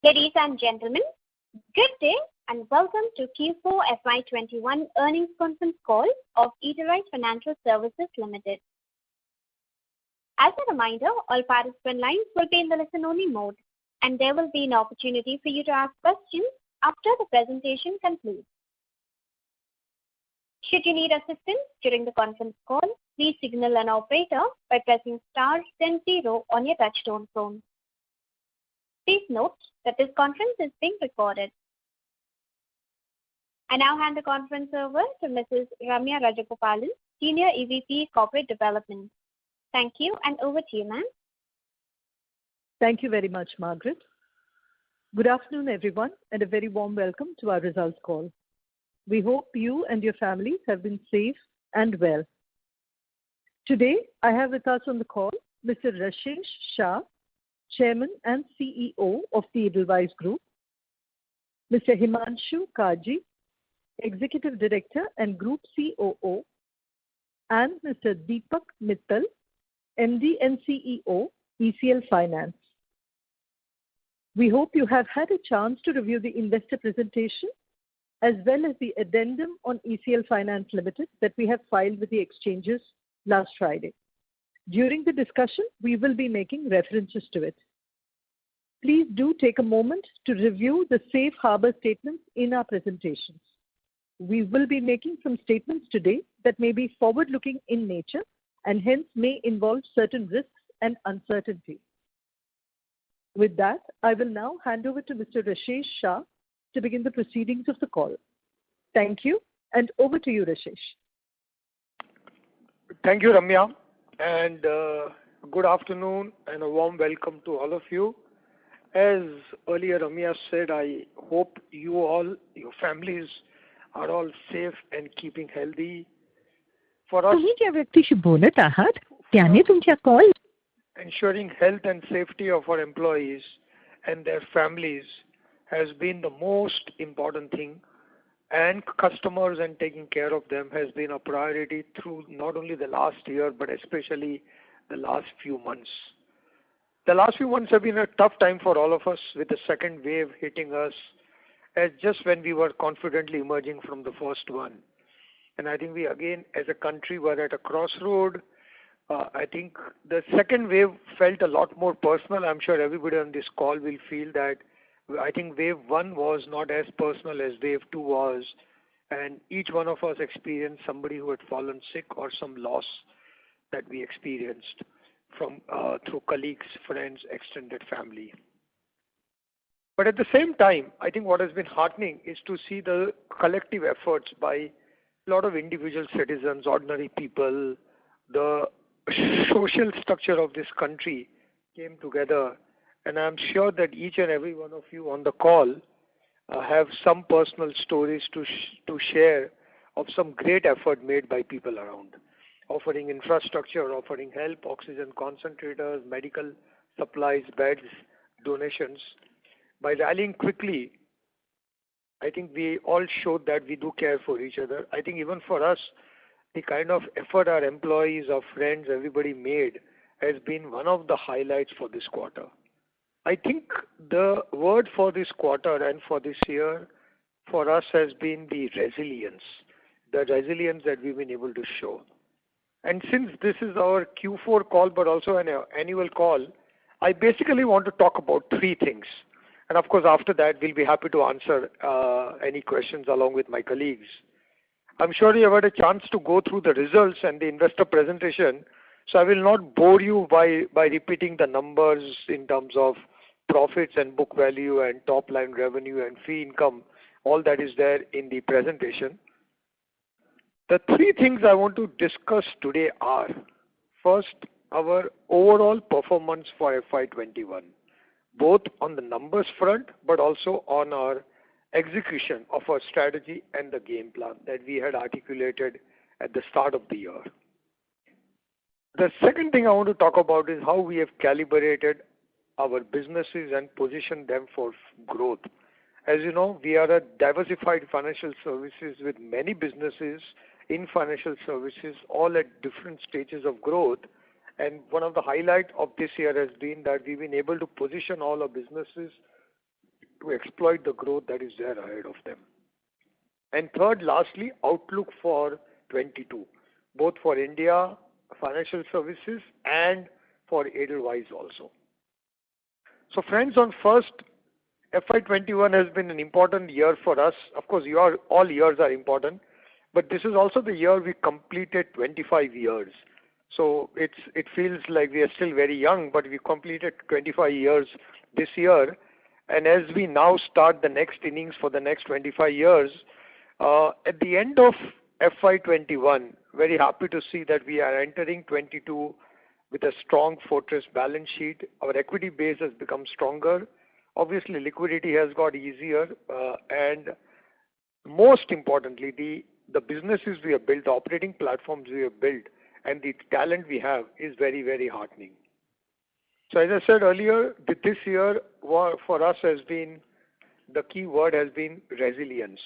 Ladies and gentlemen, good day and welcome to Q4 FY21 earnings conference call of Edelweiss Financial Services Limited. As a reminder, all participant lines will be in the listen-only mode, and there will be an opportunity for you to ask questions after the presentation concludes. Should you need assistance during the conference call, please signal an operator by pressing star then 0 on your touchtone phone. Please note that this conference is being recorded. I now hand the conference over to Mrs. Ramya Rajagopalan, Senior EVP Corporate Development. Thank you, and over to you, ma'am. Thank you very much, Margaret. Good afternoon, everyone, and a very warm welcome to our results call. We hope you and your families have been safe and well. Today, I have with us on the call Mr. Rashesh Shah, Chairman and CEO of the Edelweiss Group, Mr. Himanshu Kaji, Executive Director and Group COO, and Mr. Deepak Mittal, MD and CEO, ECL Finance. We hope you have had a chance to review the investor presentation as well as the addendum on ECL Finance Limited that we have filed with the exchanges last Friday. During the discussion, we will be making references to it. Please do take a moment to review the safe harbor statements in our presentations. We will be making some statements today that may be forward-looking in nature and hence may involve certain risks and uncertainty. With that, I will now hand over to Mr. Rashesh Shah to begin the proceedings of the call. Thank you, and over to you, Rashesh. Thank you, Ramya. And good afternoon and a warm welcome to all of you. As earlier Ramya said, I hope you all, your families are all safe and keeping healthy. For us, ensuring health and safety of our employees and their families has been the most important thing, and customers and taking care of them has been a priority through not only the last year but especially the last few months. The last few months have been a tough time for all of us, with the second wave hitting us as just when we were confidently emerging from the first one. And I think we again as a country were at a crossroad. I think the second wave felt a lot more personal. I'm sure everybody on this call will feel that. I think wave 1 was not as personal as wave 2 was, and each one of us experienced somebody who had fallen sick or some loss that we experienced from through colleagues, friends, extended family. But at the same time, I think what has been heartening is to see the collective efforts by a lot of individual citizens, ordinary people. The social structure of this country came together. And I'm sure that each and every one of you on the call have some personal stories to share of some great effort made by people around, offering infrastructure, offering help, oxygen concentrators, medical supplies, beds, donations. By rallying quickly, I think we all showed that we do care for each other. I think even for us, the kind of effort our employees, our friends, everybody made has been one of the highlights for this quarter. I think the word for this quarter and for this year for us has been the resilience that we've been able to show. And since this is our Q4 call but also an annual call, I basically want to talk about 3 things. And of course after that we'll be happy to answer any questions along with my colleagues. I'm sure you have had a chance to go through the results and the investor presentation, so I will not bore you by repeating the numbers in terms of profits and book value and top line revenue and fee income, all that is there in the presentation. The 3 things I want to discuss today are, first, our overall performance for FY21, both on the numbers front but also on our execution of our strategy and the game plan that we had articulated at the start of the year. The second thing I want to talk about is how we have calibrated our businesses and positioned them for growth. As you know, we are a diversified financial services with many businesses in financial services, all at different stages of growth. And one of the highlights of this year has been that we've been able to position all our businesses to exploit the growth that is there ahead of them. And third, lastly, outlook for 22, both for India, financial services, and for Edelweiss also. So friends, on first, FY21 has been an important year for us. Of course, all years are important, but this is also the year we completed 25 years. So it feels like we are still very young, but we completed 25 years this year. And as we now start the next innings for the next 25 years, at the end of FY21, very happy to see that we are entering 22 with a strong fortress balance sheet. Our equity base has become stronger. Obviously, liquidity has got easier, and most importantly, the businesses we have built, the operating platforms we have built, and the talent we have is very, very heartening. So as I said earlier, this year for us has been, the key word has been resilience.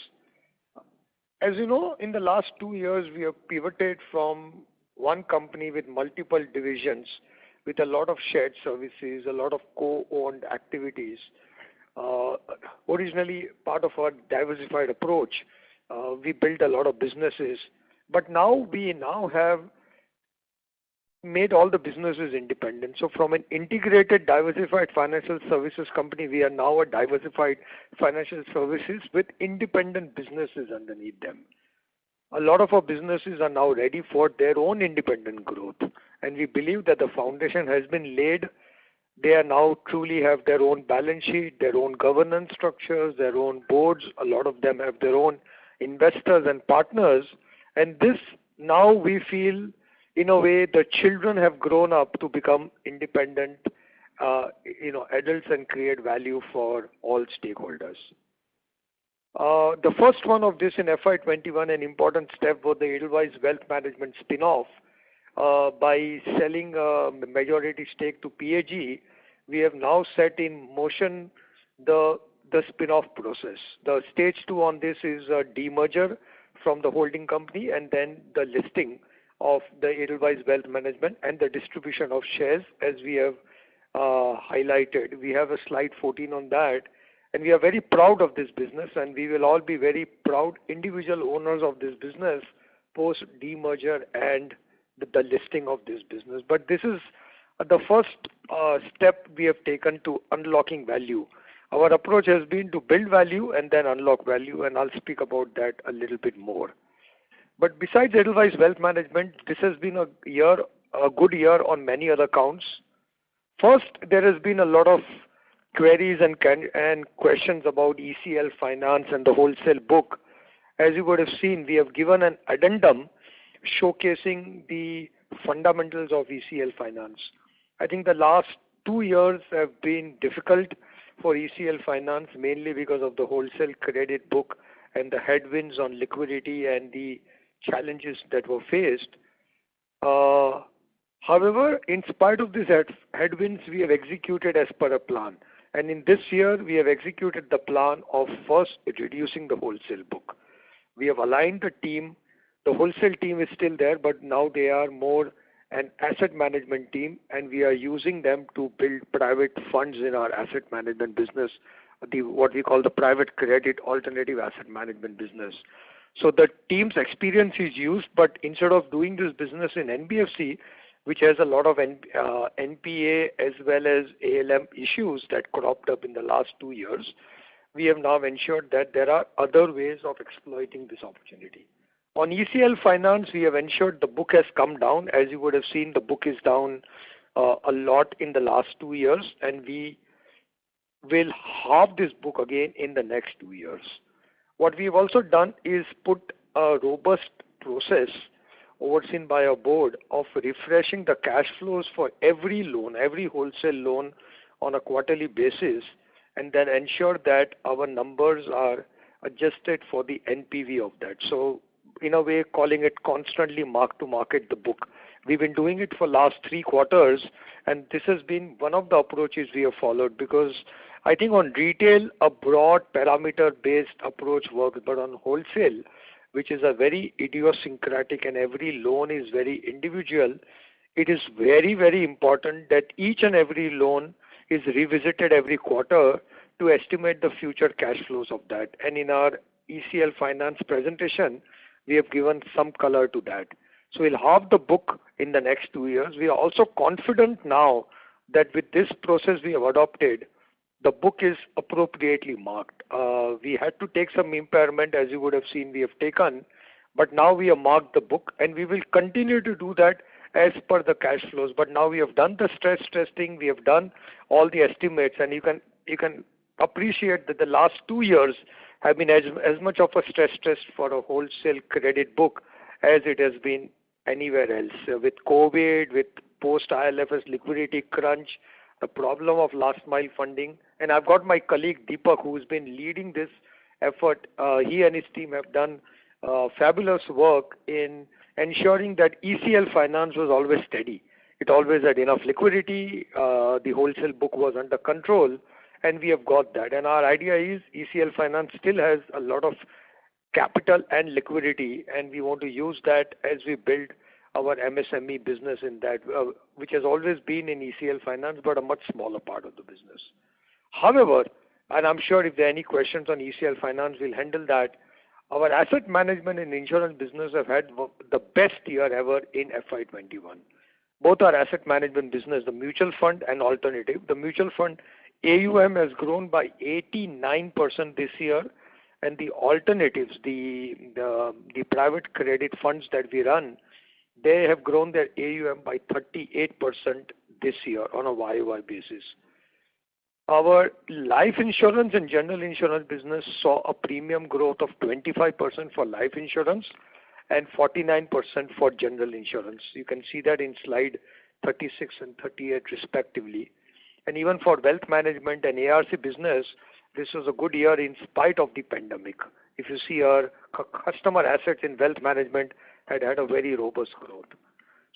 As you know, in the last 2 years, we have pivoted from one company with multiple divisions, with a lot of shared services, a lot of co-owned activities. Originally part of our diversified approach, we built a lot of businesses, but we have made all the businesses independent. So from an integrated, diversified financial services company, we are now a diversified financial services with independent businesses underneath them. A lot of our businesses are now ready for their own independent growth, and we believe that the foundation has been laid. They are now truly have their own balance sheet, their own governance structures, their own boards. A lot of them have their own investors and partners, and this now we feel, in a way, the children have grown up to become independent, adults and create value for all stakeholders. The first one of this in FY21, an important step was the Edelweiss Wealth Management spin-off. By selling a majority stake to PAG, we have now set in motion the spin-off process. The stage 2 on this is a demerger from the holding company, and then the listing of the Edelweiss Wealth Management and the distribution of shares, as we have highlighted. We have a slide 14 on that, and we are very proud of this business, and we will all be very proud individual owners of this business post demerger and the listing of this business. But this is the first step we have taken to unlocking value. Our approach has been to build value and then unlock value, and I'll speak about that a little bit more. But besides Edelweiss Wealth Management, this has been a good year on many other counts. First, there has been a lot of queries and questions about ECL Finance and the wholesale book. As you would have seen, we have given an addendum showcasing the fundamentals of ECL Finance. I think the last 2 years have been difficult for ECL Finance, mainly because of the wholesale credit book and the headwinds on liquidity and the challenges that were faced. However, in spite of these headwinds, we have executed as per a plan. And in this year, we have executed the plan of first reducing the wholesale book. We have aligned the team. The wholesale team is still there, but now they are more an asset management team, and we are using them to build private funds in our asset management business, what we call the private credit alternative asset management business. So the team's experience is used, but instead of doing this business in NBFC, which has a lot of NPA as well as ALM issues that cropped up in the last 2 years, we have now ensured that there are other ways of exploiting this opportunity. On ECL Finance, we have ensured the book has come down. As you would have seen, the book is down a lot in the last 2 years, and we will halve this book again in the next 2 years. What we have also done is put a robust process overseen by our board of refreshing the cash flows for every loan, every wholesale loan on a quarterly basis, and then ensure that our numbers are adjusted for the NPV of that. So in a way, calling it constantly mark to market the book. We've been doing it for last 3 quarters, and this has been one of the approaches we have followed, because I think on retail, a broad parameter-based approach works, but on wholesale, which is a very idiosyncratic and every loan is very individual, it is very, very important that each and every loan is revisited every quarter to estimate the future cash flows of that. And in our ECL Finance presentation, we have given some color to that. So we'll have the book in the next 2 years. We are also confident now that with this process we have adopted, the book is appropriately marked. We had to take some impairment, as you would have seen we have taken, but now we have marked the book, and we will continue to do that as per the cash flows. But now we have done the stress testing, we have done all the estimates, and you can appreciate that the last 2 years have been as much of a stress test for a wholesale credit book as it has been anywhere else. With COVID, with post-ILFS liquidity crunch, the problem of last mile funding, and I've got my colleague Deepak who's been leading this effort. He and his team have done fabulous work in ensuring that ECL Finance was always steady. It always had enough liquidity, the wholesale book was under control, and we have got that. And our idea is ECL Finance still has a lot of capital and liquidity, and we want to use that as we build our MSME business in that, which has always been in ECL Finance, but a much smaller part of the business. However, and I'm sure if there are any questions on ECL Finance, we'll handle that. Our asset management and insurance business have had the best year ever in FY21. Both our asset management business, the mutual fund and alternative. The mutual fund AUM has grown by 89% this year, and the alternatives, the private credit funds that we run, they have grown their AUM by 38% this year on a YOY basis. Our life insurance and general insurance business saw a premium growth of 25% for life insurance and 49% for general insurance. You can see that in slide 36 and 38 respectively. And even for wealth management and ARC business, this was a good year in spite of the pandemic. If you see our customer assets in wealth management had a very robust growth.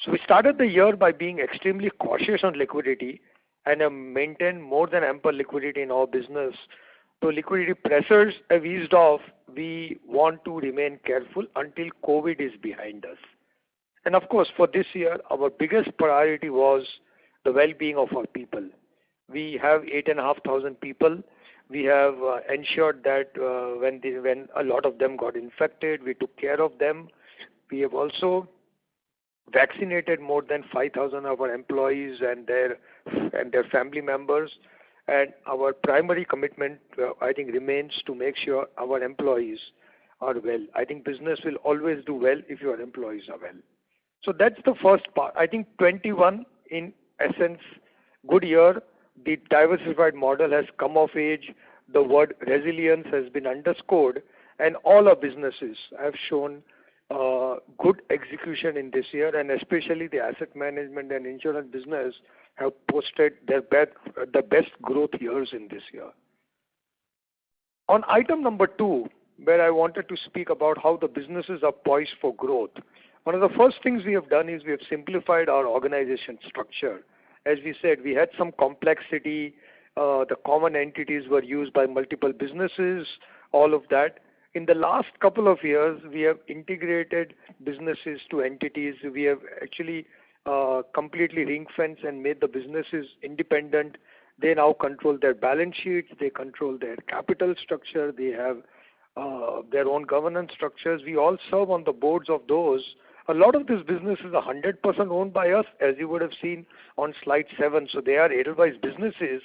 So we started the year by being extremely cautious on liquidity and have maintained more than ample liquidity in our business. So liquidity pressures have eased off. We want to remain careful until COVID is behind us. And of course, for this year, our biggest priority was the well-being of our people. We have 8,500 people. We have ensured that when a lot of them got infected, we took care of them. We have also vaccinated more than 5,000 of our employees and their family members. And our primary commitment, I think, remains to make sure our employees are well. I think business will always do well if your employees are well. So that's the first part. I think 21, in essence, good year. The diversified model has come of age. The word resilience has been underscored, and all our businesses have shown good execution in this year, and especially the asset management and insurance business have posted the best growth years in this year. On item number 2, where I wanted to speak about how the businesses are poised for growth, one of the first things we have done is we have simplified our organization structure. As we said, we had some complexity. The common entities were used by multiple businesses, all of that. In the last couple of years, we have integrated businesses to entities. We have actually completely ring-fenced and made the businesses independent. They now control their balance sheets. They control their capital structure. They have their own governance structures. We all serve on the boards of those. A lot of these businesses are 100% owned by us, as you would have seen on slide 7. So they are Edelweiss businesses,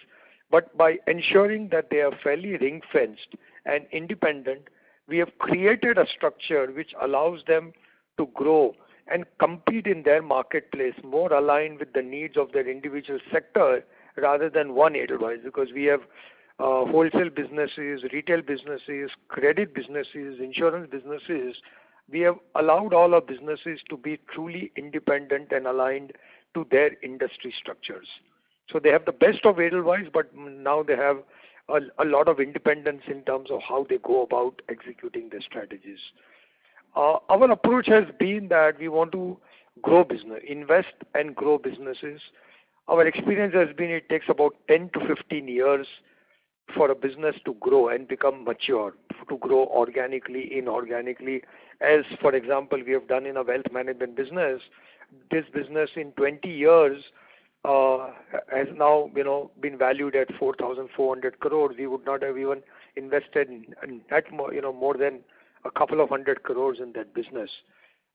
but by ensuring that they are fairly ring-fenced and independent, we have created a structure which allows them to grow and compete in their marketplace, more aligned with the needs of their individual sector rather than one Edelweiss, because we have wholesale businesses, retail businesses, credit businesses, insurance businesses. We have allowed all our businesses to be truly independent and aligned to their industry structures. So they have the best of Edelweiss, but now they have a lot of independence in terms of how they go about executing their strategies. Our approach has been that we want to grow business, invest and grow businesses. Our experience has been it takes about 10 to 15 years for a business to grow and become mature, to grow organically, inorganically. As, for example, we have done in a wealth management business. This business in 20 years has now, been valued at 4,400 crores. We would not have even invested in that more than a couple of hundred crores in that business.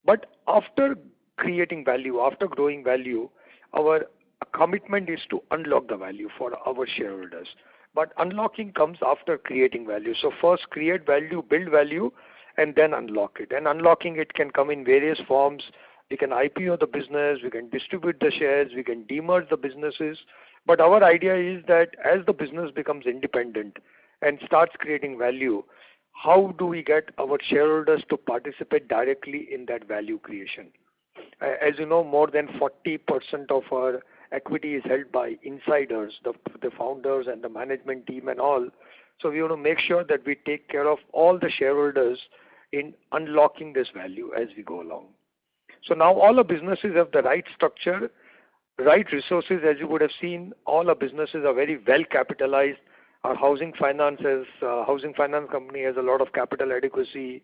But after creating value, after growing value, our commitment is to unlock the value for our shareholders. But unlocking comes after creating value. So first create value, build value, and then unlock it. And unlocking it can come in various forms. We can IPO the business, we can distribute the shares, we can demerge the businesses. But our idea is that as the business becomes independent and starts creating value, how do we get our shareholders to participate directly in that value creation? As you know, more than 40% of our equity is held by insiders, the founders and the management team and all. So we want to make sure that we take care of all the shareholders in unlocking this value as we go along. So now all our businesses have the right structure, right resources. As you would have seen, all our businesses are very well capitalized. Our housing finance company has a lot of capital adequacy.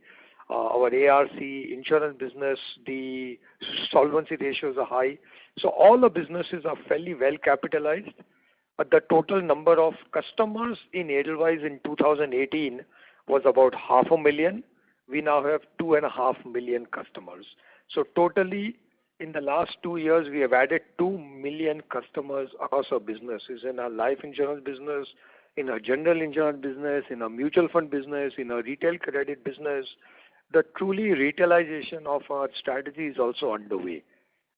Our ARC, insurance business, the solvency ratios are high. So all the businesses are fairly well capitalized. But the total number of customers in Edelweiss in 2018 was about 500,000. We now have 2.5 million customers. So totally, in the last 2 years, we have added 2 million customers across our businesses, in our life insurance business, in our general insurance business, in our mutual fund business, in our retail credit business. The truly retailization of our strategy is also underway.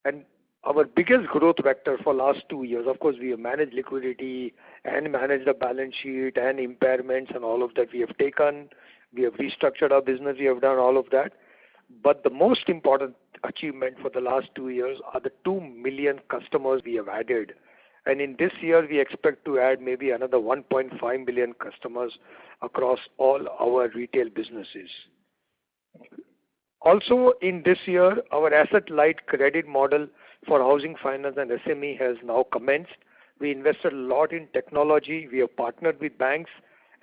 And our biggest growth vector for last 2 years, of course, we have managed liquidity and managed the balance sheet and impairments and all of that we have taken. We have restructured our business. We have done all of that. But the most important achievement for the last 2 years are the 2 million customers we have added. And in this year, we expect to add maybe another 1.5 million customers across all our retail businesses. Also, in this year, our asset-light credit model for housing finance and SME has now commenced. We invested a lot in technology. We have partnered with banks.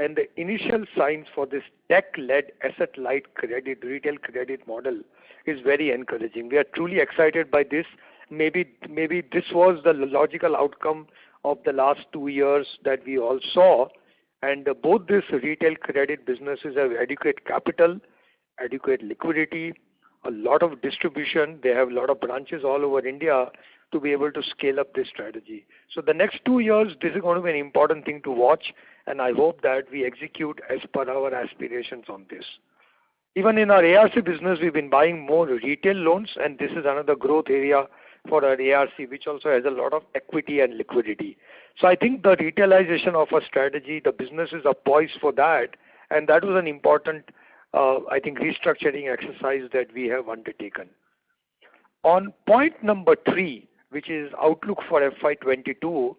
And the initial signs for this tech-led asset-light credit, retail credit model is very encouraging. We are truly excited by this. Maybe this was the logical outcome of the last 2 years that we all saw. And both these retail credit businesses have adequate capital, adequate liquidity, a lot of distribution. They have a lot of branches all over India to be able to scale up this strategy. So the next 2 years, this is going to be an important thing to watch, and I hope that we execute as per our aspirations on this. Even in our ARC business, we've been buying more retail loans, and this is another growth area for our ARC, which also has a lot of equity and liquidity. So I think the retailization of our strategy, the businesses are poised for that, and that was an important, restructuring exercise that we have undertaken. On point number 3, which is outlook for FY22,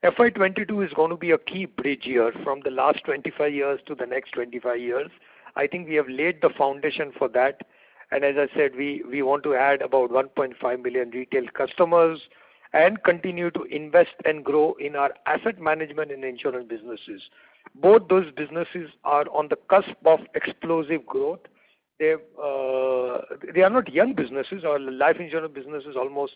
FY22 is going to be a key bridge year from the last 25 years to the next 25 years. I think we have laid the foundation for that. And as I said, we want to add about 1.5 million retail customers and continue to invest and grow in our asset management and insurance businesses. Both those businesses are on the cusp of explosive growth. They are not young businesses. Our life insurance business is almost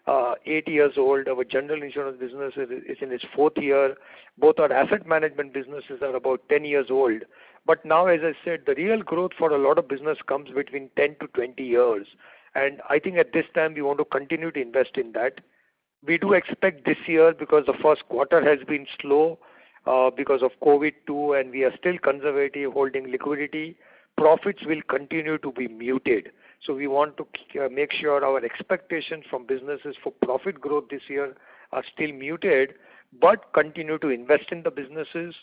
8 years old. Our general insurance business is in its 4th year. Both our asset management businesses are about 10 years old. But now, as I said, the real growth for a lot of business comes between 10 to 20 years. And I think at this time, we want to continue to invest in that. We do expect this year, because the first quarter has been slow because of COVID too, and we are still conservative holding liquidity, profits will continue to be muted. So we want to make sure our expectations from businesses for profit growth this year are still muted, but continue to invest in the businesses.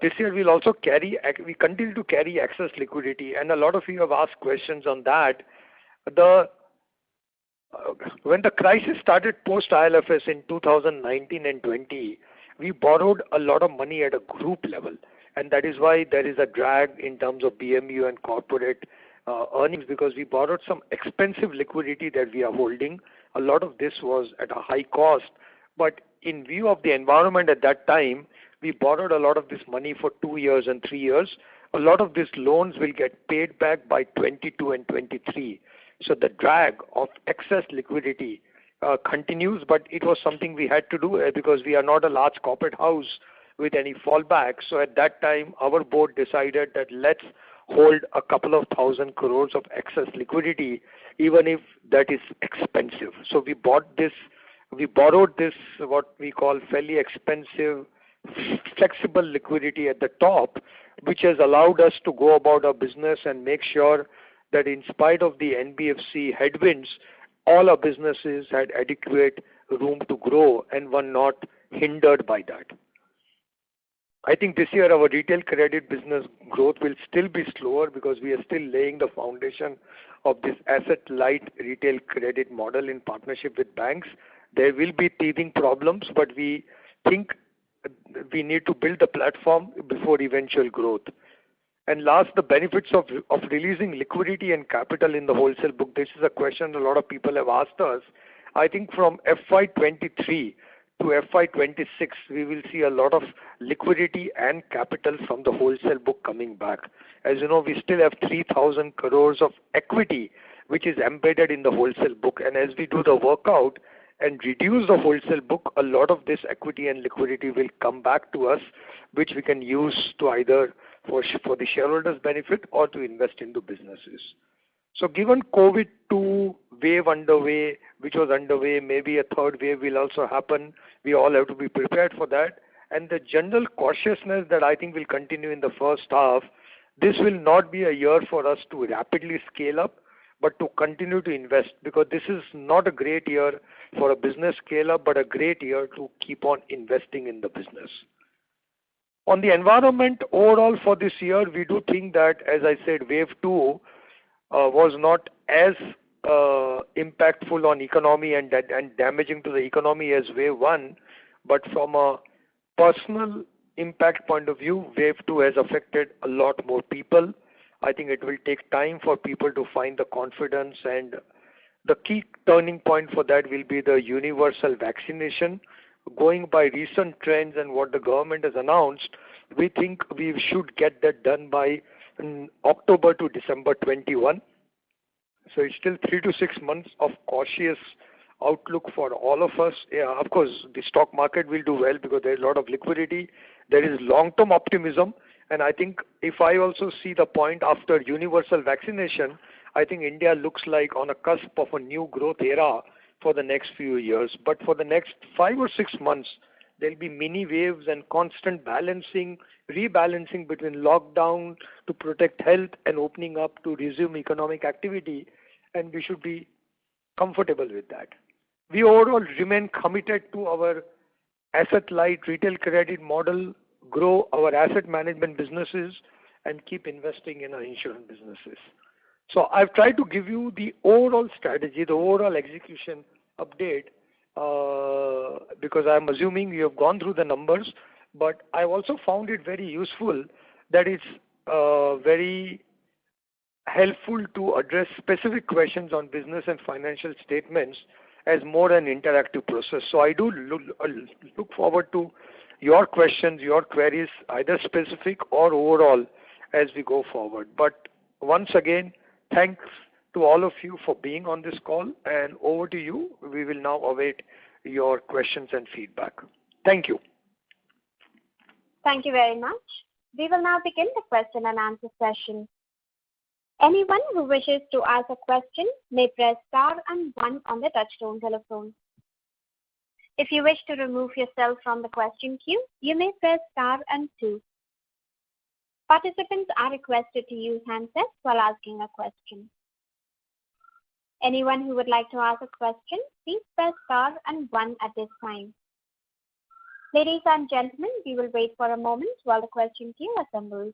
This year we continue to carry excess liquidity, and a lot of you have asked questions on that. When the crisis started post ILFS in 2019 and 20, we borrowed a lot of money at a group level, and that is why there is a drag in terms of BMU and corporate earnings, because we borrowed some expensive liquidity that we are holding. A lot of this was at a high cost, but in view of the environment at that time, we borrowed a lot of this money for 2 years and 3 years. A lot of these loans will get paid back by 22 and 23. So the drag of excess liquidity continues, but it was something we had to do because we are not a large corporate house with any fallback. So at that time, our board decided that let's hold a couple of thousand crores of excess liquidity, even if that is expensive. So we borrowed this, what we call fairly expensive, flexible liquidity at the top, which has allowed us to go about our business and make sure that in spite of the NBFC headwinds, all our businesses had adequate room to grow and were not hindered by that. I think this year our retail credit business growth will still be slower because we are still laying the foundation of this asset-light retail credit model in partnership with banks. There will be teething problems, but we think we need to build the platform before eventual growth. And last, the benefits of releasing liquidity and capital in the wholesale book. This is a question a lot of people have asked us. I think from FY23 to FY26, we will see a lot of liquidity and capital from the wholesale book coming back. As you know, we still have 3,000 crores of equity, which is embedded in the wholesale book. And as we do the workout and reduce the wholesale book, a lot of this equity and liquidity will come back to us, which we can use to either for the shareholders' benefit or to invest into businesses. So given COVID-2 wave underway, which was underway, maybe a third wave will also happen. We all have to be prepared for that. And the general cautiousness that I think will continue in the first half, this will not be a year for us to rapidly scale up, but to continue to invest, because this is not a great year for a business scale up, but a great year to keep on investing in the business. On the environment overall for this year, we do think that, as I said, wave 2 was not as impactful on economy and damaging to the economy as wave 1, but from a personal impact point of view, wave 2 has affected a lot more people. I think it will take time for people to find the confidence, and the key turning point for that will be the universal vaccination. Going by recent trends and what the government has announced, we think we should get that done by October to December 21. So it's still 3 to 6 months of cautious outlook for all of us. Yeah, of course, the stock market will do well because there is a lot of liquidity. There is long-term optimism. And I think if I also see the point after universal vaccination, I think India looks like on a cusp of a new growth era for the next few years. But for the next 5 or 6 months, there'll be mini waves and constant rebalancing between lockdown to protect health and opening up to resume economic activity, and we should be comfortable with that. We overall remain committed to our asset-light retail credit model, grow our asset management businesses, and keep investing in our insurance businesses. So I've tried to give you the overall strategy, the overall execution update, because I'm assuming you have gone through the numbers, but I've also found it very useful that it's very helpful to address specific questions on business and financial statements as more an interactive process. So I do look forward to your questions, your queries, either specific or overall as we go forward. But once again, thanks to all of you for being on this call, and over to you. We will now await your questions and feedback. Thank you. Thank you very much. We will now begin the question and answer session. Anyone who wishes to ask a question may press star and 1 on the touchtone telephone. If you wish to remove yourself from the question queue, you may press star and 2. Participants are requested to use handsets while asking a question. Anyone who would like to ask a question, please press star and 1 at this time. Ladies and gentlemen, we will wait for a moment while the question queue assembles.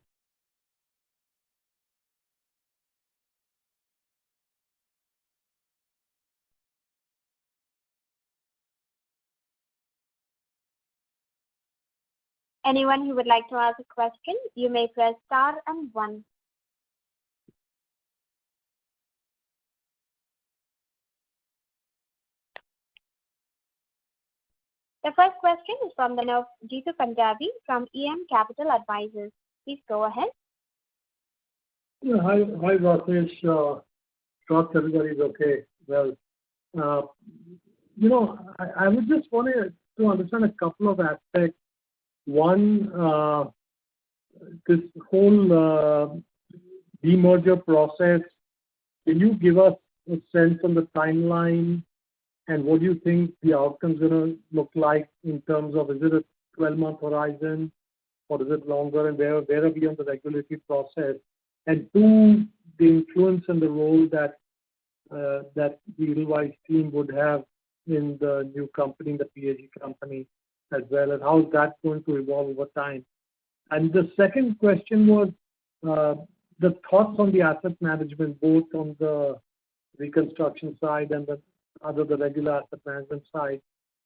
Anyone who would like to ask a question, you may press star and 1. The first question is from the note Jitu Punjabi from EM Capital Advisors. Please go ahead. Yeah, hi, Rakesh. Trust everybody is okay. Well, I would just want to understand a couple of aspects. One, this whole demerger process, can you give us a sense on the timeline and what do you think the outcome is going to look like in terms of, is it a 12-month horizon or is it longer, and where are we on the regulatory process? And two, the influence and the role that the Edelweiss team would have in the new company, the PAG company as well, and how is that going to evolve over time? And the second question was the thoughts on the asset management, both on the reconstruction side and the regular asset management side.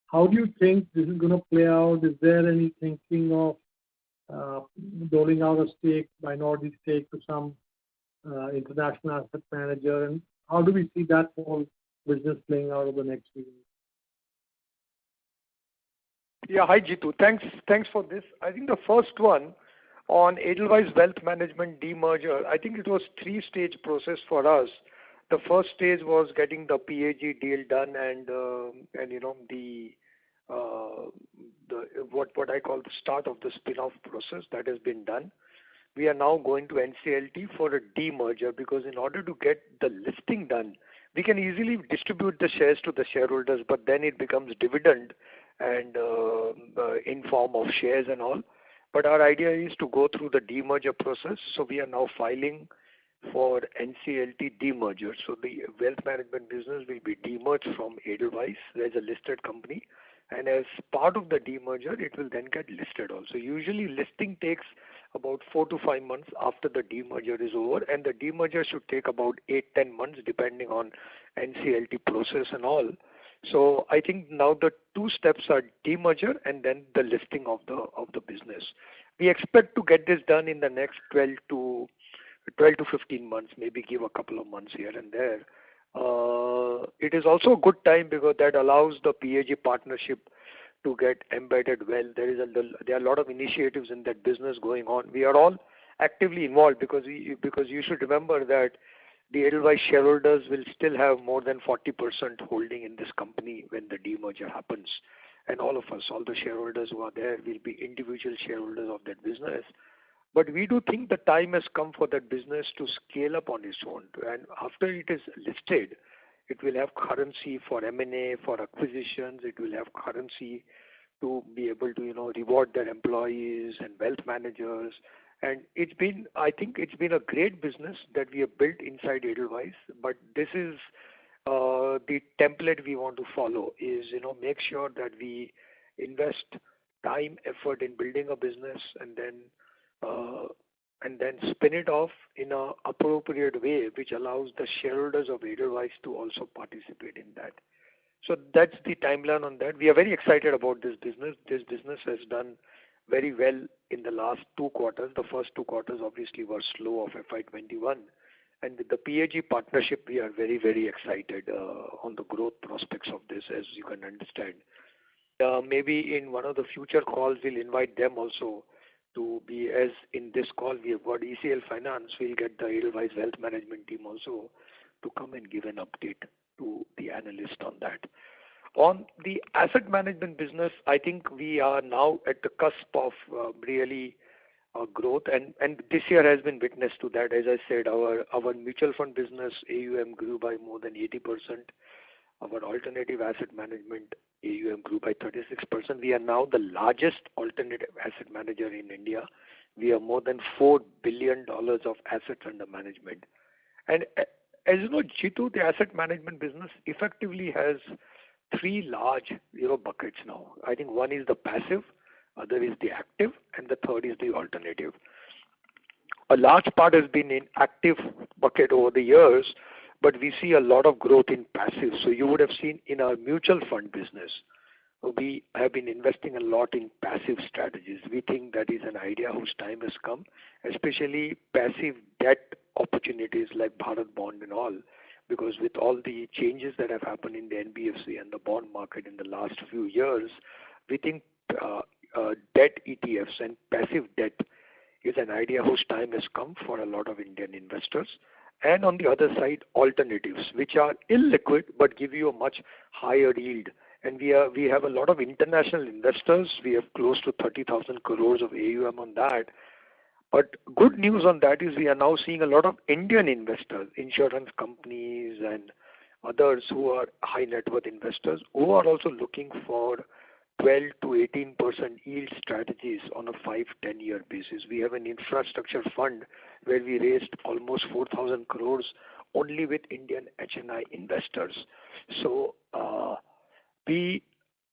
How do you think this is going to play out? Is there any thinking of doling out a minority stake to some international asset manager? And how do we see that whole business playing out over the next few years? Yeah, hi Jitu. Thanks for this. I think the first one on Edelweiss Wealth Management demerger, I think it was 3-stage process for us. The first stage was getting the PAG deal done and what I call the start of the spin-off process that has been done. We are now going to NCLT for a demerger because in order to get the listing done, we can easily distribute the shares to the shareholders, but then it becomes dividend and in form of shares and all. But our idea is to go through the demerger process. So we are now filing for NCLT demerger. So the wealth management business will be demerged from Edelweiss. There's a listed company. And as part of the demerger, it will then get listed also. Usually listing takes about 4 to 5 months after the demerger is over. And the demerger should take about 8-10 months depending on NCLT process and all. So I think now the 2 steps are demerger and then the listing of the business. We expect to get this done in the next 12 to 15 months, maybe give a couple of months here and there. It is also a good time because that allows the PAG partnership to get embedded well. There are a lot of initiatives in that business going on. We are all actively involved because you should remember that the Edelweiss shareholders will still have more than 40% holding in this company when the demerger happens. And all of us, all the shareholders who are there will be individual shareholders of that business. But we do think the time has come for that business to scale up on its own. And after it is listed, it will have currency for M&A, for acquisitions. It will have currency to be able to, reward their employees and wealth managers. And I think it's been a great business that we have built inside Edelweiss. But this is the template we want to follow is, make sure that we invest time, effort in building a business and then spin it off in an appropriate way, which allows the shareholders of Edelweiss to also participate in that. So that's the timeline on that. We are very excited about this business. This business has done very well in the last 2 quarters. The first 2 quarters obviously were slow of FY21. And with the PAG partnership, we are very, very excited on the growth prospects of this, as you can understand. Maybe in one of the future calls, we'll invite them also to be, as in this call we have got ECL Finance, we'll get the Edelweiss Wealth Management team also to come and give an update to the analyst on that. On the asset management business, I think we are now at the cusp of really growth, and this year has been witness to that. As I said, our mutual fund business AUM grew by more than 80%. Our alternative asset management AUM grew by 36%. We are now the largest alternative asset manager in India. We have more than $4 billion of assets under management. And as you know, Jitu, the asset management business effectively has 3 large buckets now. I think one is the passive, other is the active, and the third is the alternative. A large part has been in active bucket over the years, but we see a lot of growth in passive. So you would have seen in our mutual fund business, we have been investing a lot in passive strategies. We think that is an idea whose time has come, especially passive debt opportunities like Bharat Bond and all, because with all the changes that have happened in the NBFC and the bond market in the last few years, we think debt ETFs and passive debt is an idea whose time has come for a lot of Indian investors. And on the other side, alternatives, which are illiquid but give you a much higher yield and we have a lot of international investors. We have close to 30,000 crores of AUM on that. But good news on that is we are now seeing a lot of Indian investors, insurance companies and others who are high net worth investors who are also looking for 12 to 18% yield strategies on a 5-10 year basis. We have an infrastructure fund where we raised almost 4,000 crores only with Indian HNI investors. So we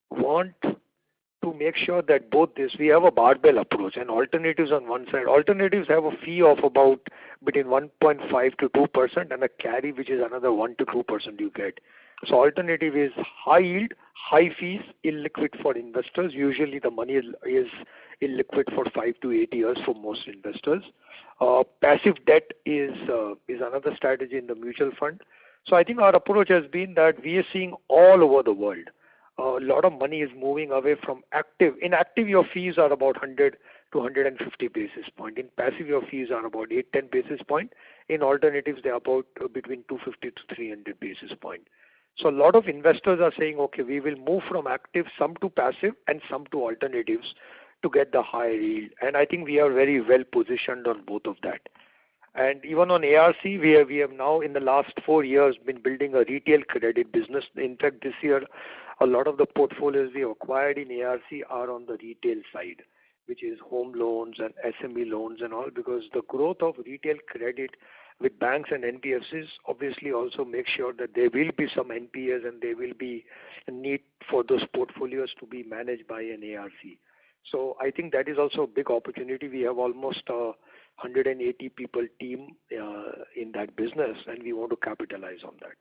want to make sure that both this, we have a barbell approach and alternatives on one side. Alternatives have a fee of about between 1.5 to 2% and a carry which is another 1 to 2% you get. So alternative is high yield, high fees, illiquid for investors. Usually the money is illiquid for 5 to 8 years for most investors. Passive debt is another strategy in the mutual fund. So I think our approach has been that we are seeing all over the world. A lot of money is moving away from active. In active, your fees are about 100 to 150 basis point. In passive, your fees are about 8-10 basis point. In alternatives, they are about between 250 to 300 basis point. So a lot of investors are saying, okay, we will move from active, some to passive and some to alternatives to get the high yield. And I think we are very well positioned on both of that. And even on ARC, we have now in the last 4 years been building a retail credit business. In fact, this year, a lot of the portfolios we acquired in ARC are on the retail side, which is home loans and SME loans and all, because the growth of retail credit with banks and NBFCs obviously also make sure that there will be some NPAs and there will be a need for those portfolios to be managed by an ARC. So I think that is also a big opportunity. We have almost 180 people team in that business, and we want to capitalize on that.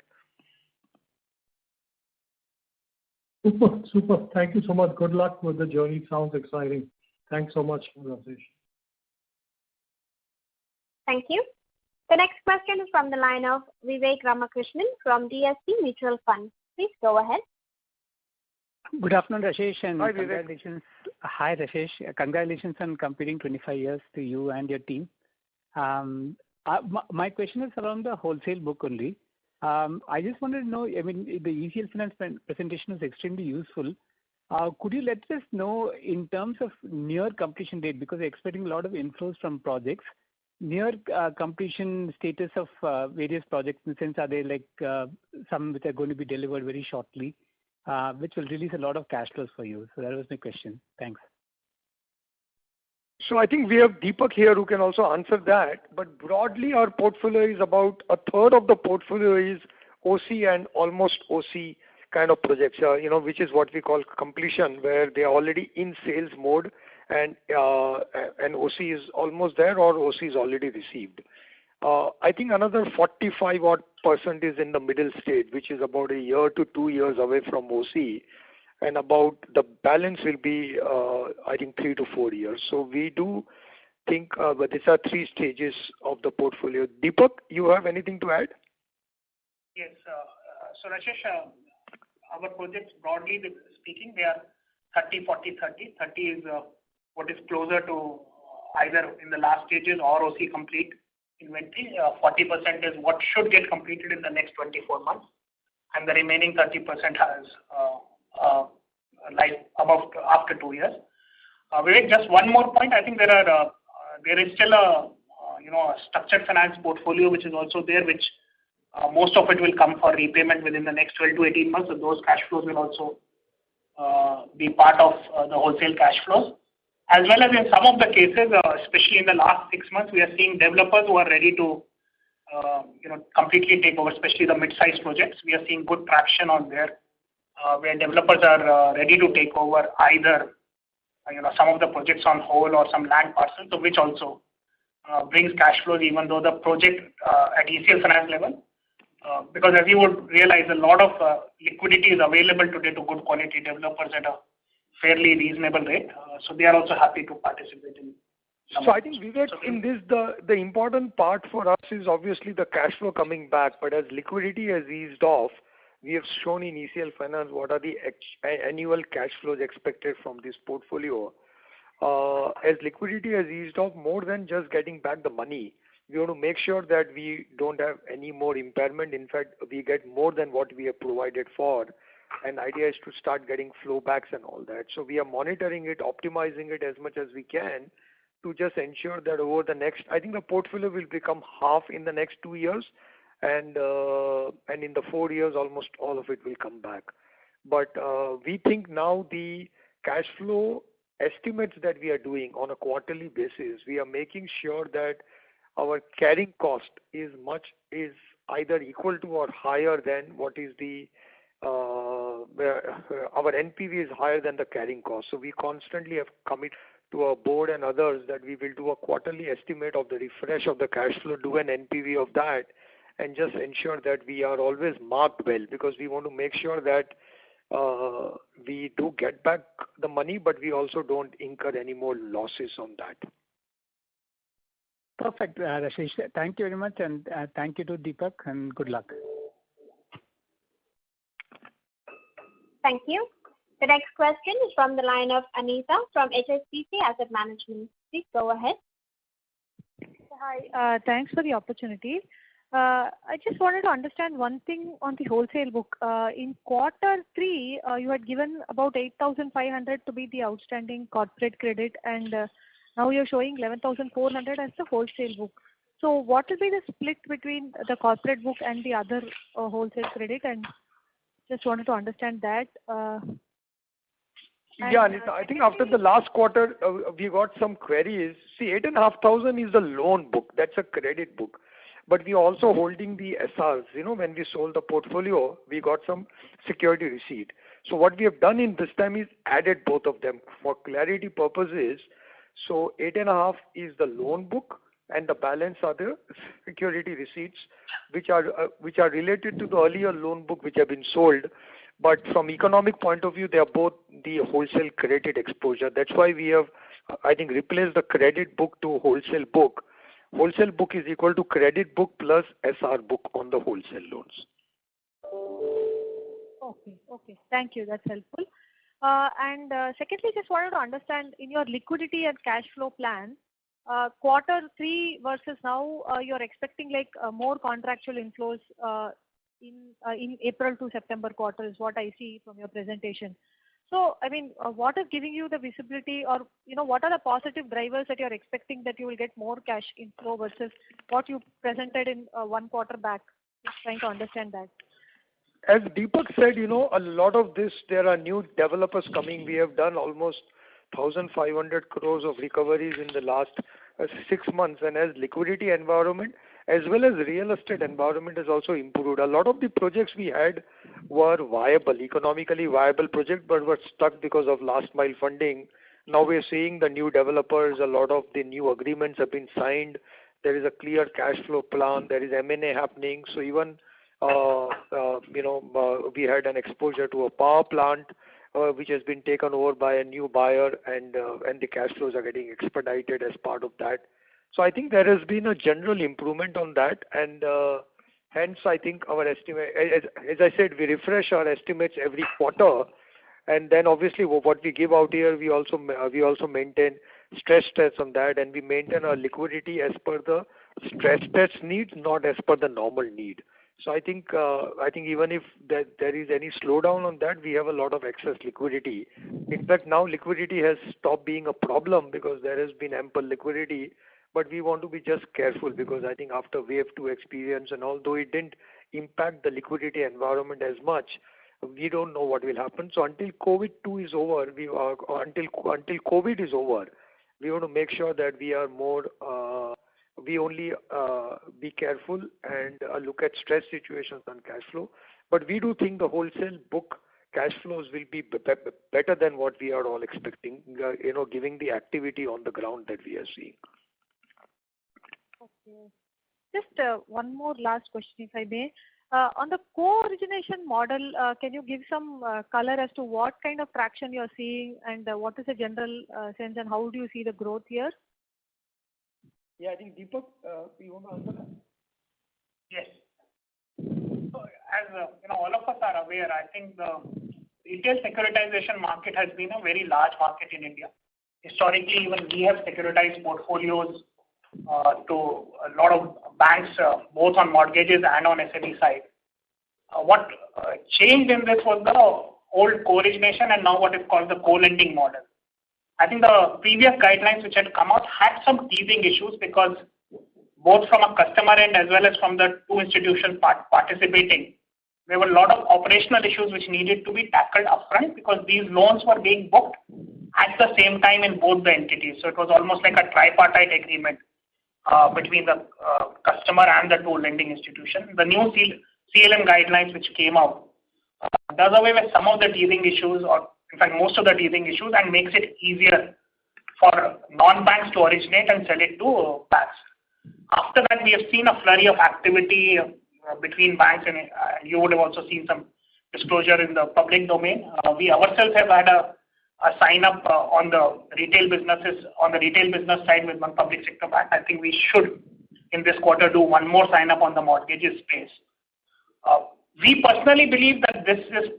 Super. Thank you so much. Good luck with the journey. Sounds exciting. Thanks so much, Rajesh. Thank you. The next question is from the line of Vivek Ramakrishnan from DSP Mutual Fund. Please go ahead. Good afternoon, Rashesh, and Hi, congratulations. Hi, Rashesh. Congratulations on completing 25 years to you and your team. My question is around the wholesale book only. I just wanted to know, I mean, the ECL Finance presentation was extremely useful. Could you let us know in terms of near completion date, because we're expecting a lot of inflows from projects, near completion status of various projects, in the sense, are they like some which are going to be delivered very shortly, which will release a lot of cash flows for you? So that was my question. Thanks. So I think we have Deepak here who can also answer that. But broadly, our portfolio is about a third of the portfolio is OC and almost OC kind of projects, which is what we call completion, where they are already in sales mode and OC is almost there or OC is already received. I think another 45% is in the middle stage, which is about a year to 2 years away from OC. And about the balance will be, I think, 3 to 4 years. So we do think but these are 3 stages of the portfolio. Deepak, you have anything to add? Yes. So Rashesh, our projects, broadly speaking, they are 30, 40, 30. 30 is what is closer to either in the last stages or OC complete inventory. 40% is what should get completed in the next 24 months. And the remaining 30% has life above after 2 years. Vivek, just one more point. I think there is still a structured finance portfolio which is also there, which most of it will come for repayment within the next 12 to 18 months. So those cash flows will also be part of the wholesale cash flows. As well as in some of the cases, especially in the last 6 months, we are seeing developers who are ready to completely take over, especially the mid-sized projects. We are seeing good traction on there, where developers are ready to take over either some of the projects on whole or some land parcels, so which also brings cash flows even though the project at ECL Finance level. Because as you would realize, a lot of liquidity is available today to good quality developers at a fairly reasonable rate. So they are also happy to participate in. So I think, Vivek, in this, the important part for us is obviously the cash flow coming back. But as liquidity has eased off, we have shown in ECL Finance what are the annual cash flows expected from this portfolio. As liquidity has eased off, more than just getting back the money, we want to make sure that we don't have any more impairment. In fact, we get more than what we have provided for and idea is to start getting flow backs and all that. So we are monitoring it, optimizing it as much as we can to just ensure that over the next, I think the portfolio will become half in the next 2 years, and in the 4 years, almost all of it will come back. But we think now the cash flow estimates that we are doing on a quarterly basis, we are making sure that our carrying cost is either equal to or higher than what is the our NPV is higher than the carrying cost. So we constantly have committed to our board and others that we will do a quarterly estimate of the refresh of the cash flow, do an NPV of that, and just ensure that we are always marked well, because we want to make sure that we do get back the money, but we also don't incur any more losses on that. Perfect, Rashesh. Thank you very much, and thank you to Deepak, and good luck. Thank you. The next question is from the line of Anita from HSBC Asset Management. Please go ahead. Hi, thanks for the opportunity. I just wanted to understand one thing on the wholesale book. In quarter 3, you had given about 8,500 to be the outstanding corporate credit, and now you're showing 11,400 as the wholesale book. So what will be the split between the corporate book and the other wholesale credit? And just wanted to understand that. Yeah, Anita, I think after the last quarter, we got some queries. See, 8,500 is the loan book. That's a credit book. But we are also holding the SRs. When we sold the portfolio, we got some security receipt. So what we have done in this time is added both of them for clarity purposes. So 8.5 is the loan book, and the balance are the security receipts, which are related to the earlier loan book which have been sold. But from economic point of view, they are both the wholesale credit exposure. That's why we have, I think, replaced the credit book to wholesale book. Wholesale book is equal to credit book plus SR book on the wholesale loans. Okay. Thank you. That's helpful. And secondly, just wanted to understand in your liquidity and cash flow plan, quarter 3 versus now, you're expecting like more contractual inflows in April to September quarter is what I see from your presentation. So, I mean, what is giving you the visibility, or what are the positive drivers that you're expecting that you will get more cash inflow versus what you presented in 1 quarter back? Just trying to understand that. As Deepak said, a lot of this, there are new developers coming. We have done almost 1,500 crores of recoveries in the last 6 months, and as liquidity environment as well as real estate environment has also improved. A lot of the projects we had were viable, economically viable projects, but were stuck because of last mile funding. Now we're seeing the new developers, a lot of the new agreements have been signed. There is a clear cash flow plan. There is M&A happening. So even, we had an exposure to a power plant, which has been taken over by a new buyer, and the cash flows are getting expedited as part of that. So I think there has been a general improvement on that, and hence I think our estimate, as I said, we refresh our estimates every quarter, and then obviously what we give out here, we also maintain stress tests on that, and we maintain our liquidity as per the stress test needs, not as per the normal need. So I think even if there is any slowdown on that, we have a lot of excess liquidity. In fact, now liquidity has stopped being a problem because there has been ample liquidity. But we want to be just careful, because I think after wave 2 experience, and although it didn't impact the liquidity environment as much, we don't know what will happen. So until COVID 2 is over, until COVID is over, we want to make sure that we are more. We only be careful and look at stress situations on cash flow. But we do think the wholesale book cash flows will be better than what we are all expecting, giving the activity on the ground that we are seeing. Okay. Just one more last question, if I may. On the co-origination model, can you give some color as to what kind of traction you're seeing, and what is the general sense, and how do you see the growth here? Yeah, I think Deepak, you want to answer that? Yes. So as all of us are aware, I think the retail securitization market has been a very large market in India. Historically, even we have securitized portfolios to a lot of banks, both on mortgages and on SME side. What changed in this was the old co-origination and now what is called the co-lending model. I think the previous guidelines which had come out had some teething issues because both from a customer end as well as from the two institutions participating, there were a lot of operational issues which needed to be tackled upfront because these loans were being booked at the same time in both the entities. So it was almost like a tripartite agreement between the customer and the two lending institutions. The new CLM guidelines which came out does away with some of the teething issues, or in fact most of the teething issues, and makes it easier for non-banks to originate and sell it to banks. After that, we have seen a flurry of activity between banks, and you would have also seen some disclosure in the public domain. We ourselves have had a sign up on the retail business side with one public sector bank. I think we should in this quarter do one more sign up on the mortgages space. We personally believe that this is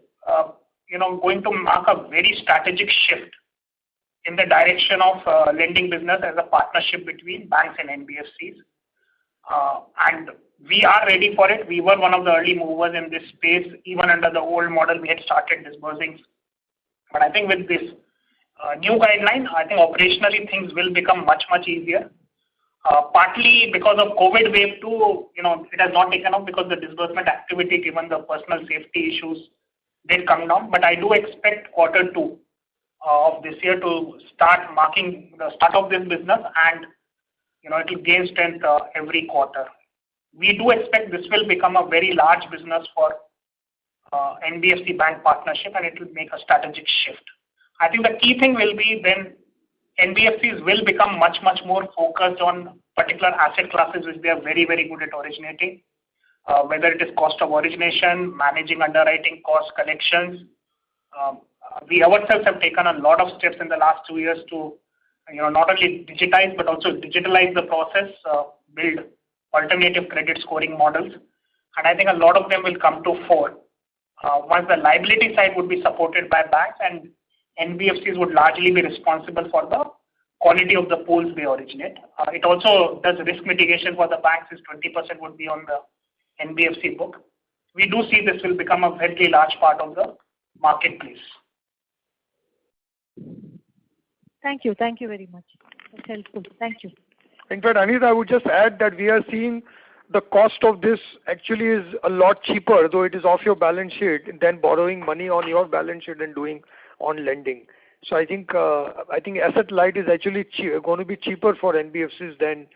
going to mark a very strategic shift in the direction of lending business as a partnership between banks and NBFCs. And we are ready for it. We were one of the early movers in this space. Even under the old model, we had started disbursing. But I think with this new guideline, I think operationally things will become much, much easier. Partly because of COVID wave 2, it has not taken off because the disbursement activity, given the personal safety issues, did come down. But I do expect quarter 2 of this year to start marking the start of this business, and it will gain strength every quarter. We do expect this will become a very large business for NBFC bank partnership, and it will make a strategic shift. I think the key thing will be then NBFCs will become much, much more focused on particular asset classes which they are very, very good at originating, whether it is cost of origination, managing underwriting costs, collections. We ourselves have taken a lot of steps in the last 2 years to not only digitize but also digitalize the process, build alternative credit scoring models, and I think a lot of them will come to fore. Once the liability side would be supported by banks, and NBFCs would largely be responsible for the quality of the pools they originate. It also does risk mitigation for the banks, as 20% would be on the NBFC book. We do see this will become a very large part of the marketplace. Thank you. Thank you very much. That's helpful. Thank you. In fact, Anita, I would just add that we are seeing the cost of this actually is a lot cheaper, though it is off your balance sheet, than borrowing money on your balance sheet and doing on lending. So I think asset light is actually going to be cheaper for NBFCs than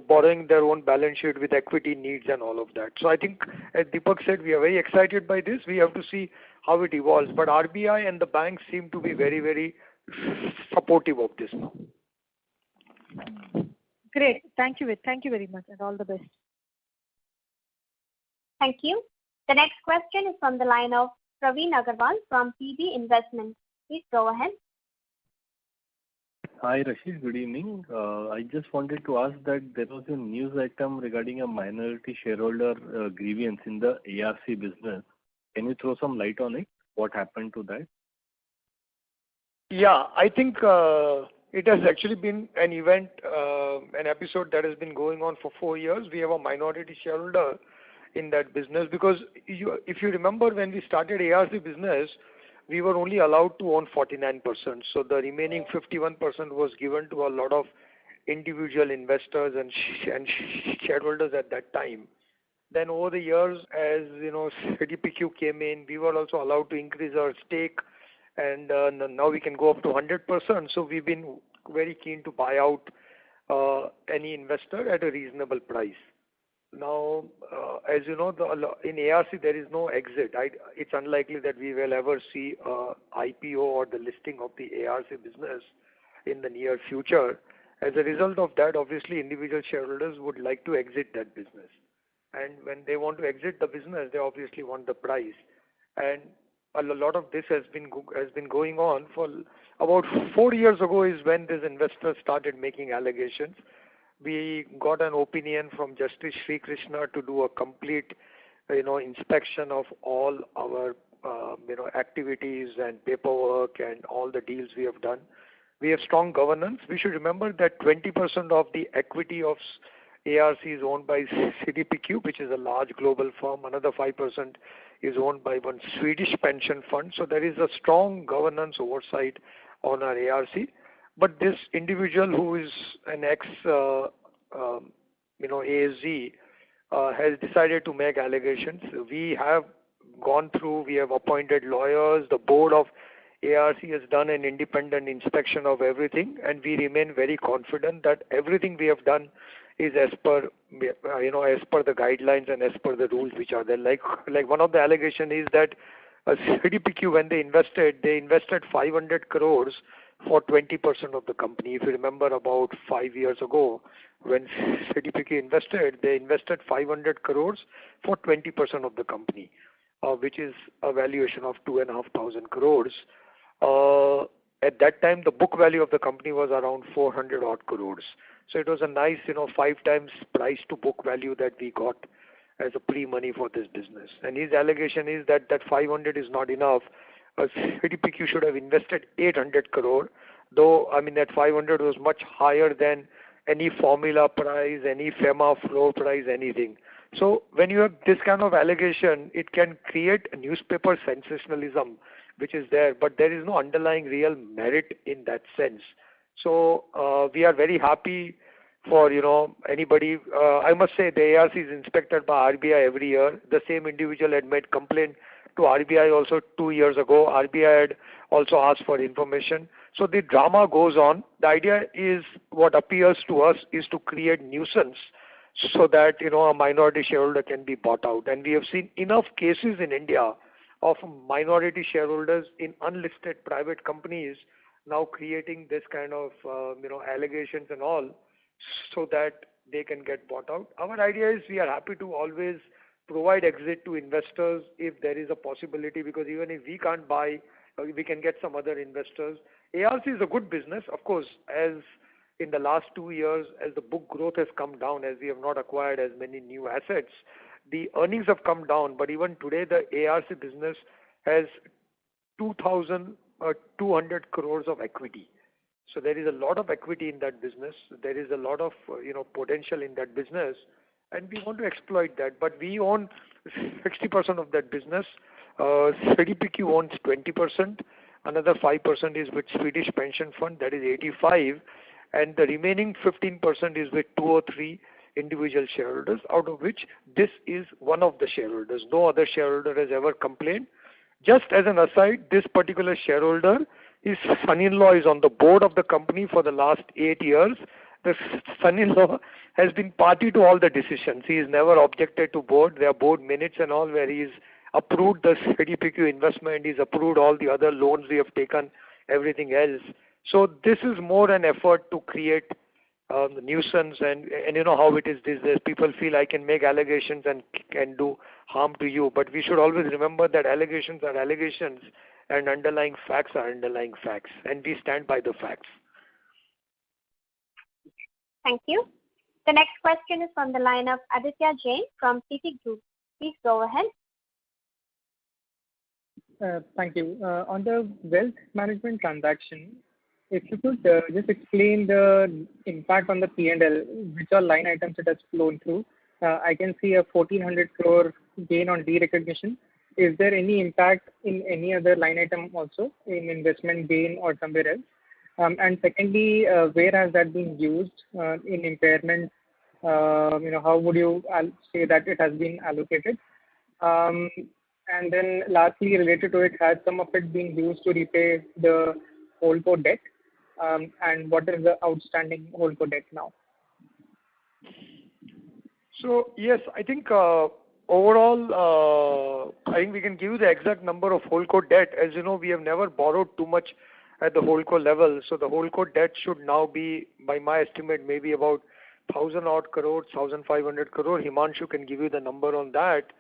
borrowing their own balance sheet with equity needs and all of that. So I think, as Deepak said, we are very excited by this. We have to see how it evolves. But RBI and the banks seem to be very, very supportive of this now. Great. Thank you. Thank you very much, and all the best. Thank you. The next question is from the line of Praveen Agarwal from PB Investments. Please go ahead. Hi, Rashid. Good evening. I just wanted to ask that there was a news item regarding a minority shareholder grievance in the ARC business. Can you throw some light on it? What happened to that? Yeah, I think it has actually been an event, an episode that has been going on for 4 years. We have a minority shareholder in that business because if you remember when we started ARC business, we were only allowed to own 49%. So the remaining 51% was given to a lot of individual investors and shareholders at that time. Then over the years, as CDPQ came in, we were also allowed to increase our stake, and now we can go up to 100%. So we've been very keen to buy out any investor at a reasonable price. Now, as you know, in ARC there is no exit. It's unlikely that we will ever see IPO or the listing of the ARC business in the near future. As a result of that, obviously individual shareholders would like to exit that business. And when they want to exit the business, they obviously want the price. And a lot of this has been going on for about 4 years ago is when this investor started making allegations. We got an opinion from Justice Sri Krishna to do a complete, inspection of all our, activities and paperwork and all the deals we have done. We have strong governance. We should remember that 20% of the equity of ARC is owned by CDPQ, which is a large global firm. Another 5% is owned by one Swedish pension fund. So there is a strong governance oversight on our ARC. But this individual who is an ex, ASG, has decided to make allegations. We have gone through, we have appointed lawyers, the board of ARC has done an independent inspection of everything, and we remain very confident that everything we have done is as per the guidelines and as per the rules which are there. Like one of the allegation is that CDPQ, when they invested 500 crores for 20% of the company. If you remember, about 5 years ago, when CDPQ invested, they invested 500 crores for 20% of the company, which is a valuation of 2,500 crores. At that time, the book value of the company was around 400 odd crores. So it was a nice, 5 times price to book value that we got as a pre-money for this business. And his allegation is that 500 is not enough. CDPQ should have invested 800 crore, though, that 500 was much higher than any formula price, any FEMA floor price, anything. So when you have this kind of allegation, it can create a newspaper sensationalism, which is there, but there is no underlying real merit in that sense. So we are very happy for, anybody. I must say the ARC is inspected by RBI every year. The same individual had made complaint to RBI also 2 years ago. RBI had also asked for information. So the drama goes on. The idea is, what appears to us is to create nuisance so that, a minority shareholder can be bought out. And we have seen enough cases in India of minority shareholders in unlisted private companies now creating this kind of, allegations and all, so that they can get bought out. Our idea is, we are happy to always provide exit to investors if there is a possibility, because even if we can't buy, we can get some other investors. ARC is a good business, of course, as in the last 2 years, as the book growth has come down, as we have not acquired as many new assets, the earnings have come down. But even today, the ARC business has 2,200 crores of equity. So there is a lot of equity in that business. There is a lot of potential in that business, and we want to exploit that. But we own 60% of that business. CDPQ owns 20%. Another 5% is with Swedish pension fund, that is 85, and the remaining 15% is with 2 or 3 individual shareholders, out of which this is one of the shareholders. No other shareholder has ever complained. Just as an aside, this particular shareholder, his son-in-law is on the board of the company for the last 8 years. The son-in-law has been party to all the decisions. He has never objected to board. There are board minutes and all where he's approved the CDPQ investment. He's approved all the other loans we have taken, everything else. So this is more an effort to create nuisance, and you know how it is these days. People feel I can make allegations and can do harm to you, but we should always remember that allegations are allegations and underlying facts are underlying facts, and we stand by the facts. Thank you. The next question is from the line of Aditya Jain from Citigroup. Please go ahead. Thank you. On the wealth management transaction, if you could just explain the impact on the P&L, which are line items it has flown through. I can see a 1,400 crore gain on derecognition. Is there any impact in any other line item also, in investment gain or somewhere else? And secondly, where has that been used in impairment? How would you say that it has been allocated? And then lastly, related to it, has some of it been used to repay the holdco debt? And what is the outstanding holdco debt now? So yes, I think overall, I think we can give you the exact number of holdco debt. As you know, we have never borrowed too much at the holdco level. So the holdco debt should now be, by my estimate, maybe about 1,000 odd crores, 1,500 crore. Himanshu can give you the number on that.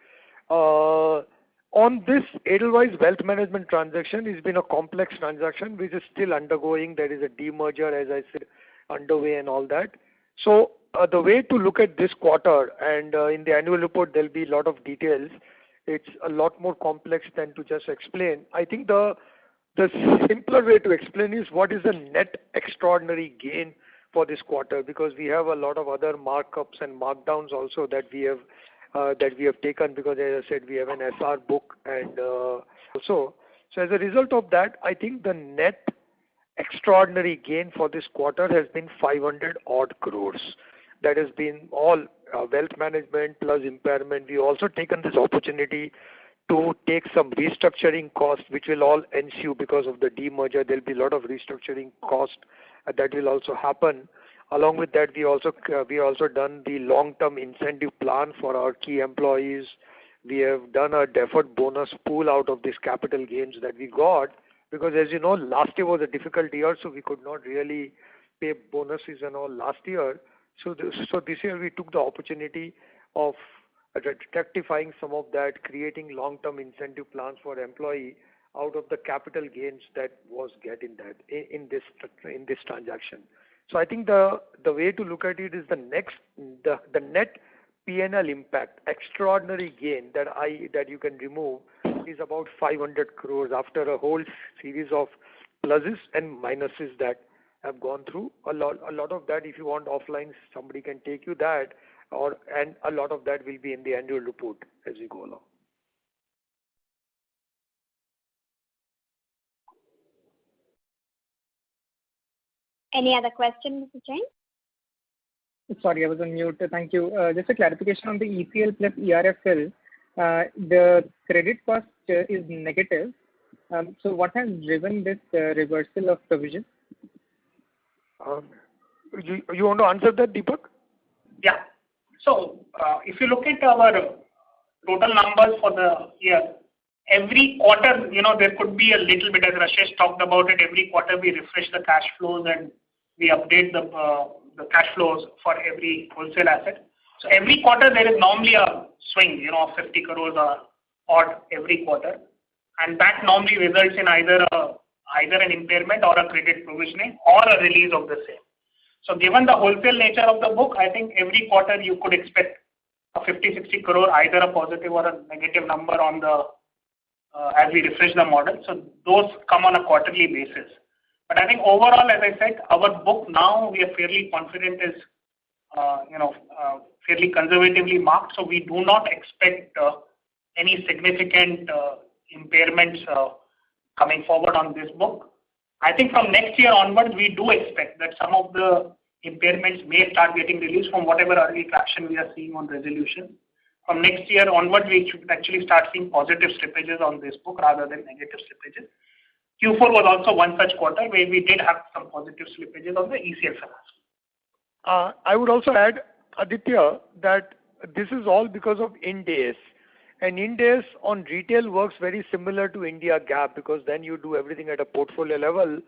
On this Edelweiss wealth management transaction, it's been a complex transaction which is still undergoing. There is a demerger, as I said, underway and all that. So the way to look at this quarter, and in the annual report there'll be a lot of details. It's a lot more complex than to just explain. I think the simpler way to explain is what is the net extraordinary gain for this quarter because we have a lot of other markups and markdowns also that we have taken because, as I said, we have an SR book and also. So as a result of that, I think the net extraordinary gain for this quarter has been 500 odd crores. That has been all wealth management plus impairment. We also taken this opportunity to take some restructuring costs, which will all ensue because of the demerger. There will be a lot of restructuring cost that will also happen. Along with that, we also done the long-term incentive plan for our key employees. We have done a deferred bonus pool out of these capital gains that we got because, as you know, last year was a difficult year, so we could not really pay bonuses and all last year. So this year we took the opportunity of rectifying some of that, creating long-term incentive plans for employee out of the capital gains that was get in this transaction. So I think the way to look at it is the net P&L impact, extraordinary gain that you can remove is about 500 crores after a whole series of pluses and minuses that have gone through. A lot of that, if you want offline, somebody can take you that, and a lot of that will be in the annual report as we go along. Any other question, Mr. Jain? Sorry, I was on mute. Thank you. Just a clarification on the ECL plus ERFL. The credit cost is negative. So what has driven this reversal of provision? You want to answer that, Deepak? Yeah. So if you look at our total numbers for the year, every quarter, there could be a little bit, as Rashesh talked about it, every quarter we refresh the cash flows and we update the cash flows for every wholesale asset. So every quarter there is normally a swing, of 50 crores or odd every quarter. And that normally results in either an impairment or a credit provisioning or a release of the same. So given the wholesale nature of the book, I think every quarter you could expect a 50-60 crore, either a positive or a negative number on as we refresh the model. So those come on a quarterly basis. But I think overall, as I said, our book now we are fairly confident is, fairly conservatively marked. So we do not expect any significant impairments coming forward on this book. I think from next year onwards, we do expect that some of the impairments may start getting released from whatever early traction we are seeing on resolution. From next year onwards, we should actually start seeing positive slippages on this book rather than negative slippages. Q4 was also one such quarter where we did have some positive slippages on the ECL finance. I would also add, Aditya, that this is all because of Ind AS. And Ind AS on retail works very similar to India GAAP because then you do everything at a portfolio level.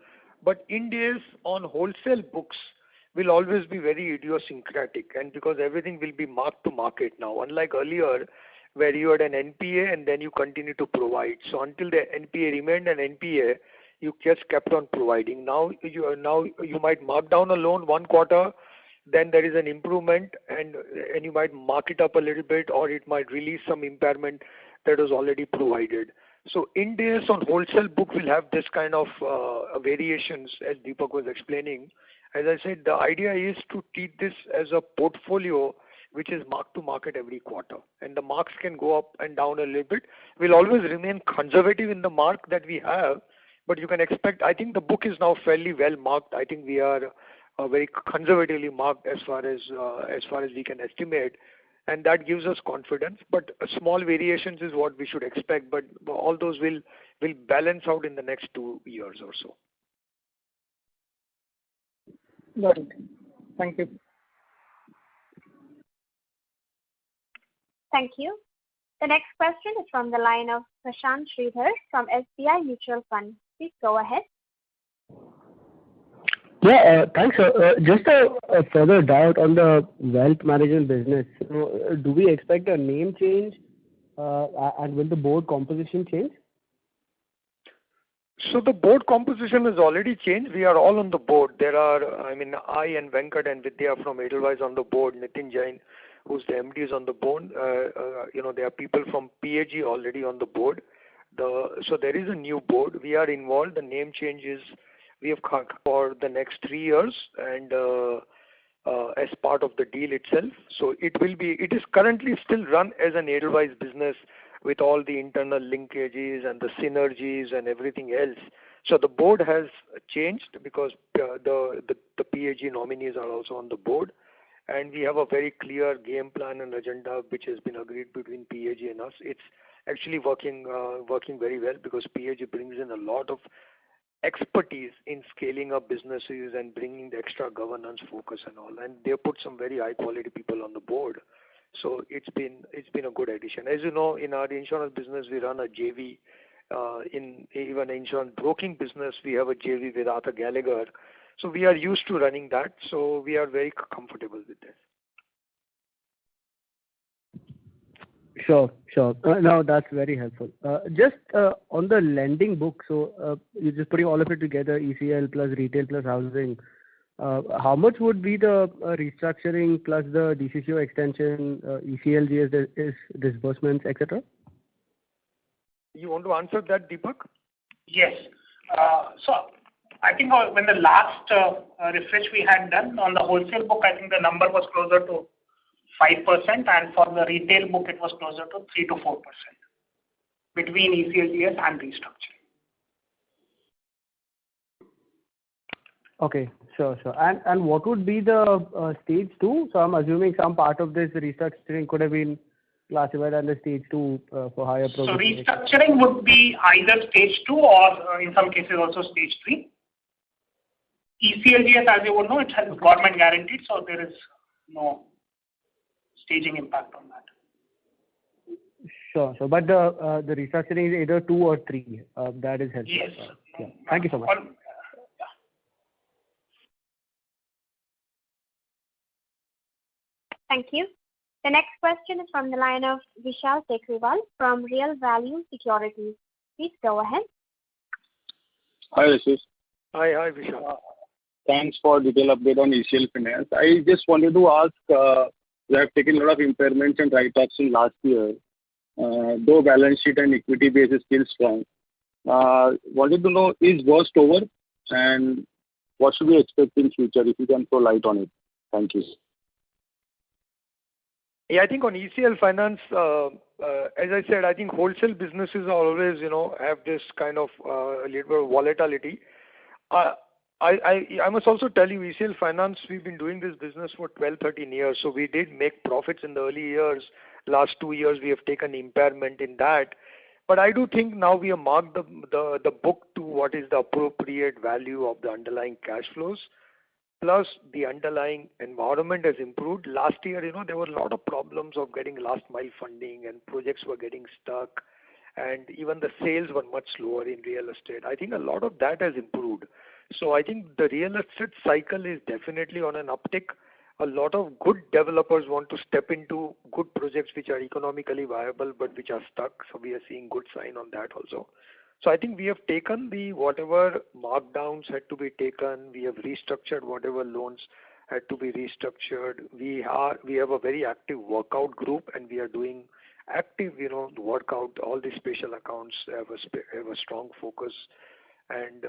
But Ind AS on wholesale books will always be very idiosyncratic, and because everything will be marked to market now, unlike earlier where you had an NPA and then you continue to provide. So until the NPA remained an NPA, you just kept on providing. Now you might mark down a loan one quarter, then there is an improvement and you might mark it up a little bit, or it might release some impairment that was already provided. So Ind AS on wholesale book will have this kind of variations, as Deepak was explaining. As I said, the idea is to treat this as a portfolio which is marked to market every quarter, and the marks can go up and down a little bit. We'll always remain conservative in the mark that we have, but you can expect, I think the book is now fairly well marked. I think we are very conservatively marked as far as we can estimate, and that gives us confidence. But small variations is what we should expect, but all those will balance out in the next 2 years or so. Got it. Thank you. Thank you. The next question is from the line of Prashant Sridhar from SBI Mutual Fund. Please go ahead. Yeah, thanks. Just a further doubt on the wealth management business. Do we expect a name change and will the board composition change? So the board composition has already changed. We are all on the board. There are, I and Venkat and Vidya from Edelweiss on the board. Nitin Jain, who's the MD, is on the board. There are people from PAG already on the board. So there is a new board. We are involved. The name change is we have for the next 3 years, and as part of the deal itself. So it is currently still run as an Edelweiss business with all the internal linkages and the synergies and everything else. So the board has changed because the PAG nominees are also on the board, and we have a very clear game plan and agenda which has been agreed between PAG and us. It's actually working very well because PAG brings in a lot of expertise in scaling up businesses and bringing the extra governance focus and all, and they put some very high quality people on the board. So it's been a good addition. As you know, in our insurance business we run a JV. In even insurance broking business we have a JV with Arthur Gallagher. So we are used to running that. So we are very comfortable with this. Sure. No, that's very helpful. Just on the lending book, so you're just putting all of it together, ECL plus retail plus housing. How much would be the restructuring plus the DCCO extension, ECLGS disbursements, etc.? You want to answer that, Deepak? Yes. So I think when the last refresh we had done on the wholesale book, I think the number was closer to 5%, and for the retail book it was closer to 3 to 4% between ECLGS and restructuring. Okay, sure. And what would be the stage 2? So I'm assuming some part of this restructuring could have been classified under stage 2 for higher progress. So restructuring would be either stage 2 or in some cases also stage 3. ECLGS, as you would know, it has government guaranteed, so there is no staging impact on that. Sure. But the restructuring is either 2 or 3. That is helpful. Yes. Yeah. Thank you so much. Thank you. The next question is from the line of Vishal Tekriwal from Real Value Securities. Please go ahead. Hi, Ashish. Hi, Vishal. Thanks for detailed update on ECL Finance. I just wanted to ask, we have taken a lot of impairments and write-offs in last year, though balance sheet and equity base is still strong. Wanted to know, is worst over, and what should we expect in future, if you can throw light on it? Thank you. Yeah, I think on ECL Finance, as I said, I think wholesale businesses are always, have this kind of little bit of volatility. I must also tell you, ECL Finance, we've been doing this business for 12, 13 years. So we did make profits in the early years. Last 2 years, we have taken impairment in that. But I do think now we have marked the book to what is the appropriate value of the underlying cash flows. Plus, the underlying environment has improved. Last year, there were a lot of problems of getting last mile funding, and projects were getting stuck, and even the sales were much slower in real estate. I think a lot of that has improved. So I think the real estate cycle is definitely on an uptick. A lot of good developers want to step into good projects which are economically viable but which are stuck. So we are seeing good sign on that also. So I think we have taken whatever markdowns had to be taken. We have restructured whatever loans had to be restructured. We have a very active workout group, and we are doing active, workout. All the special accounts have a strong focus, and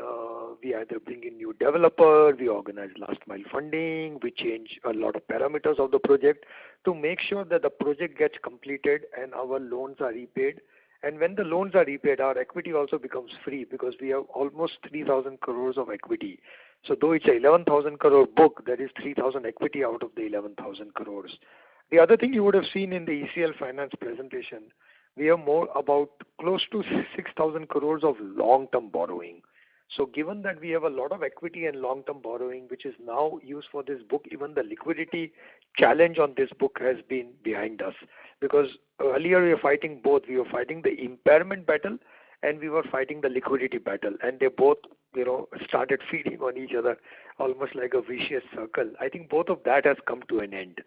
we either bring in new developer, we organize last mile funding, we change a lot of parameters of the project to make sure that the project gets completed and our loans are repaid. And when the loans are repaid, our equity also becomes free because we have almost 3,000 crores of equity. So though it's a 11,000 crore book, there is 3,000 equity out of the 11,000 crores. The other thing you would have seen in the ECL Finance presentation, we have about close to 6,000 crores of long-term borrowing. So given that we have a lot of equity and long-term borrowing, which is now used for this book, even the liquidity challenge on this book has been behind us. Because earlier we were fighting both. We were fighting the impairment battle and we were fighting the liquidity battle. And they both, started feeding on each other almost like a vicious circle. I think both of that has come to an end.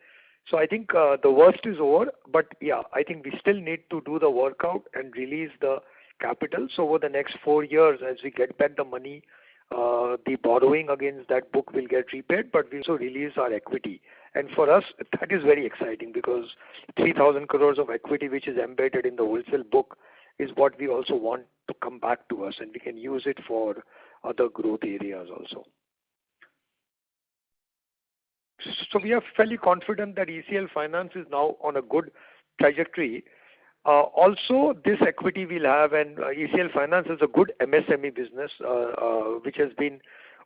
So I think the worst is over. But yeah, I think we still need to do the workout and release the capital. So over the next 4 years, as we get back the money, the borrowing against that book will get repaid, but we also release our equity. And for us, that is very exciting because 3,000 crores of equity, which is embedded in the wholesale book, is what we also want to come back to us, and we can use it for other growth areas also. So we are fairly confident that ECL Finance is now on a good trajectory. Also, this equity we'll have, and ECL Finance is a good MSME business, which has been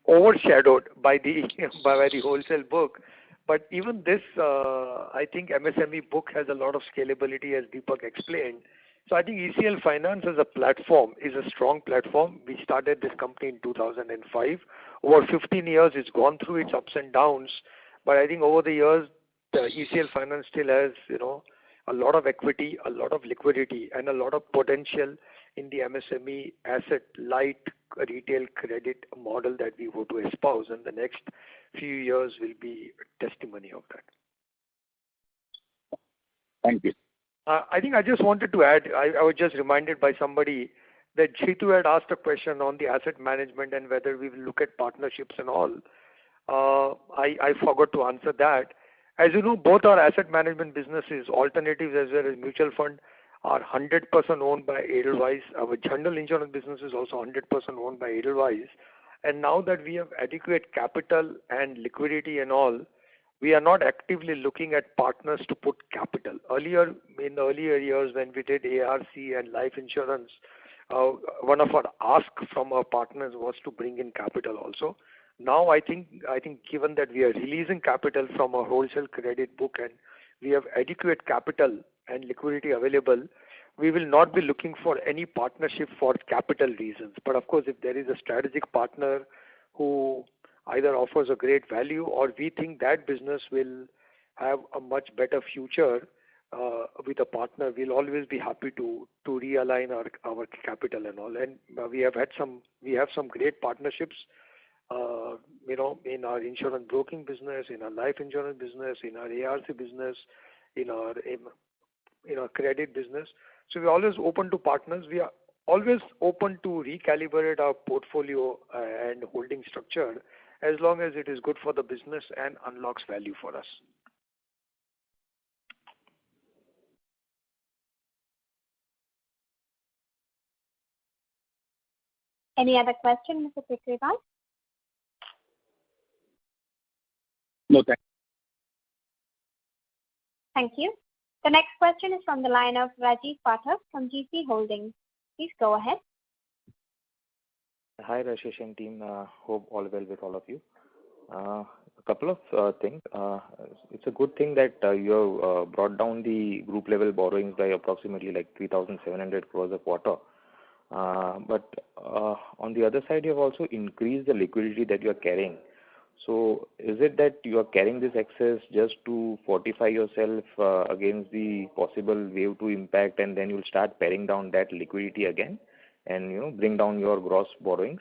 overshadowed by the by the wholesale book. But even this, I think MSME book has a lot of scalability, as Deepak explained. So I think ECL Finance as a platform is a strong platform. We started this company in 2005. Over 15 years, it's gone through its ups and downs. But I think over the years, the ECL Finance still has, a lot of equity, a lot of liquidity, and a lot of potential in the MSME asset light retail credit model that we want to espouse, and the next few years will be testimony of that. Thank you. I think I just wanted to add, I was just reminded by somebody that Jitu had asked a question on the asset management and whether we will look at partnerships and all. I forgot to answer that. As you know, both our asset management businesses, alternatives as well as mutual fund, are 100% owned by Edelweiss. Our general insurance business is also 100% owned by Edelweiss. And now that we have adequate capital and liquidity and all, we are not actively looking at partners to put capital. Earlier, in the earlier years when we did ARC and life insurance, one of our asks from our partners was to bring in capital also. Now I think given that we are releasing capital from our wholesale credit book and we have adequate capital and liquidity available, we will not be looking for any partnership for capital reasons. But of course, if there is a strategic partner who either offers a great value or we think that business will have a much better future with a partner, we'll always be happy to realign our capital and all. And we have some great partnerships. In our insurance broking business, in our life insurance business, in our ARC business, in our credit business. So we're always open to partners. We are always open to recalibrate our portfolio and holding structure as long as it is good for the business and unlocks value for us. Any other question, Mr. Tikriwal? No, thanks. Thank you. The next question is from the line of Rajiv Pathak from GC Holdings. Please go ahead. Hi, Rashesh and team. Hope all well with all of you. A couple of things. It's a good thing that you have brought down the group level borrowings by approximately like 3,700 crores a quarter. But on the other side, you have also increased the liquidity that you are carrying. So is it that you are carrying this excess just to fortify yourself against the possible wave 2 impact, and then you'll start paring down that liquidity again and bring down your gross borrowings?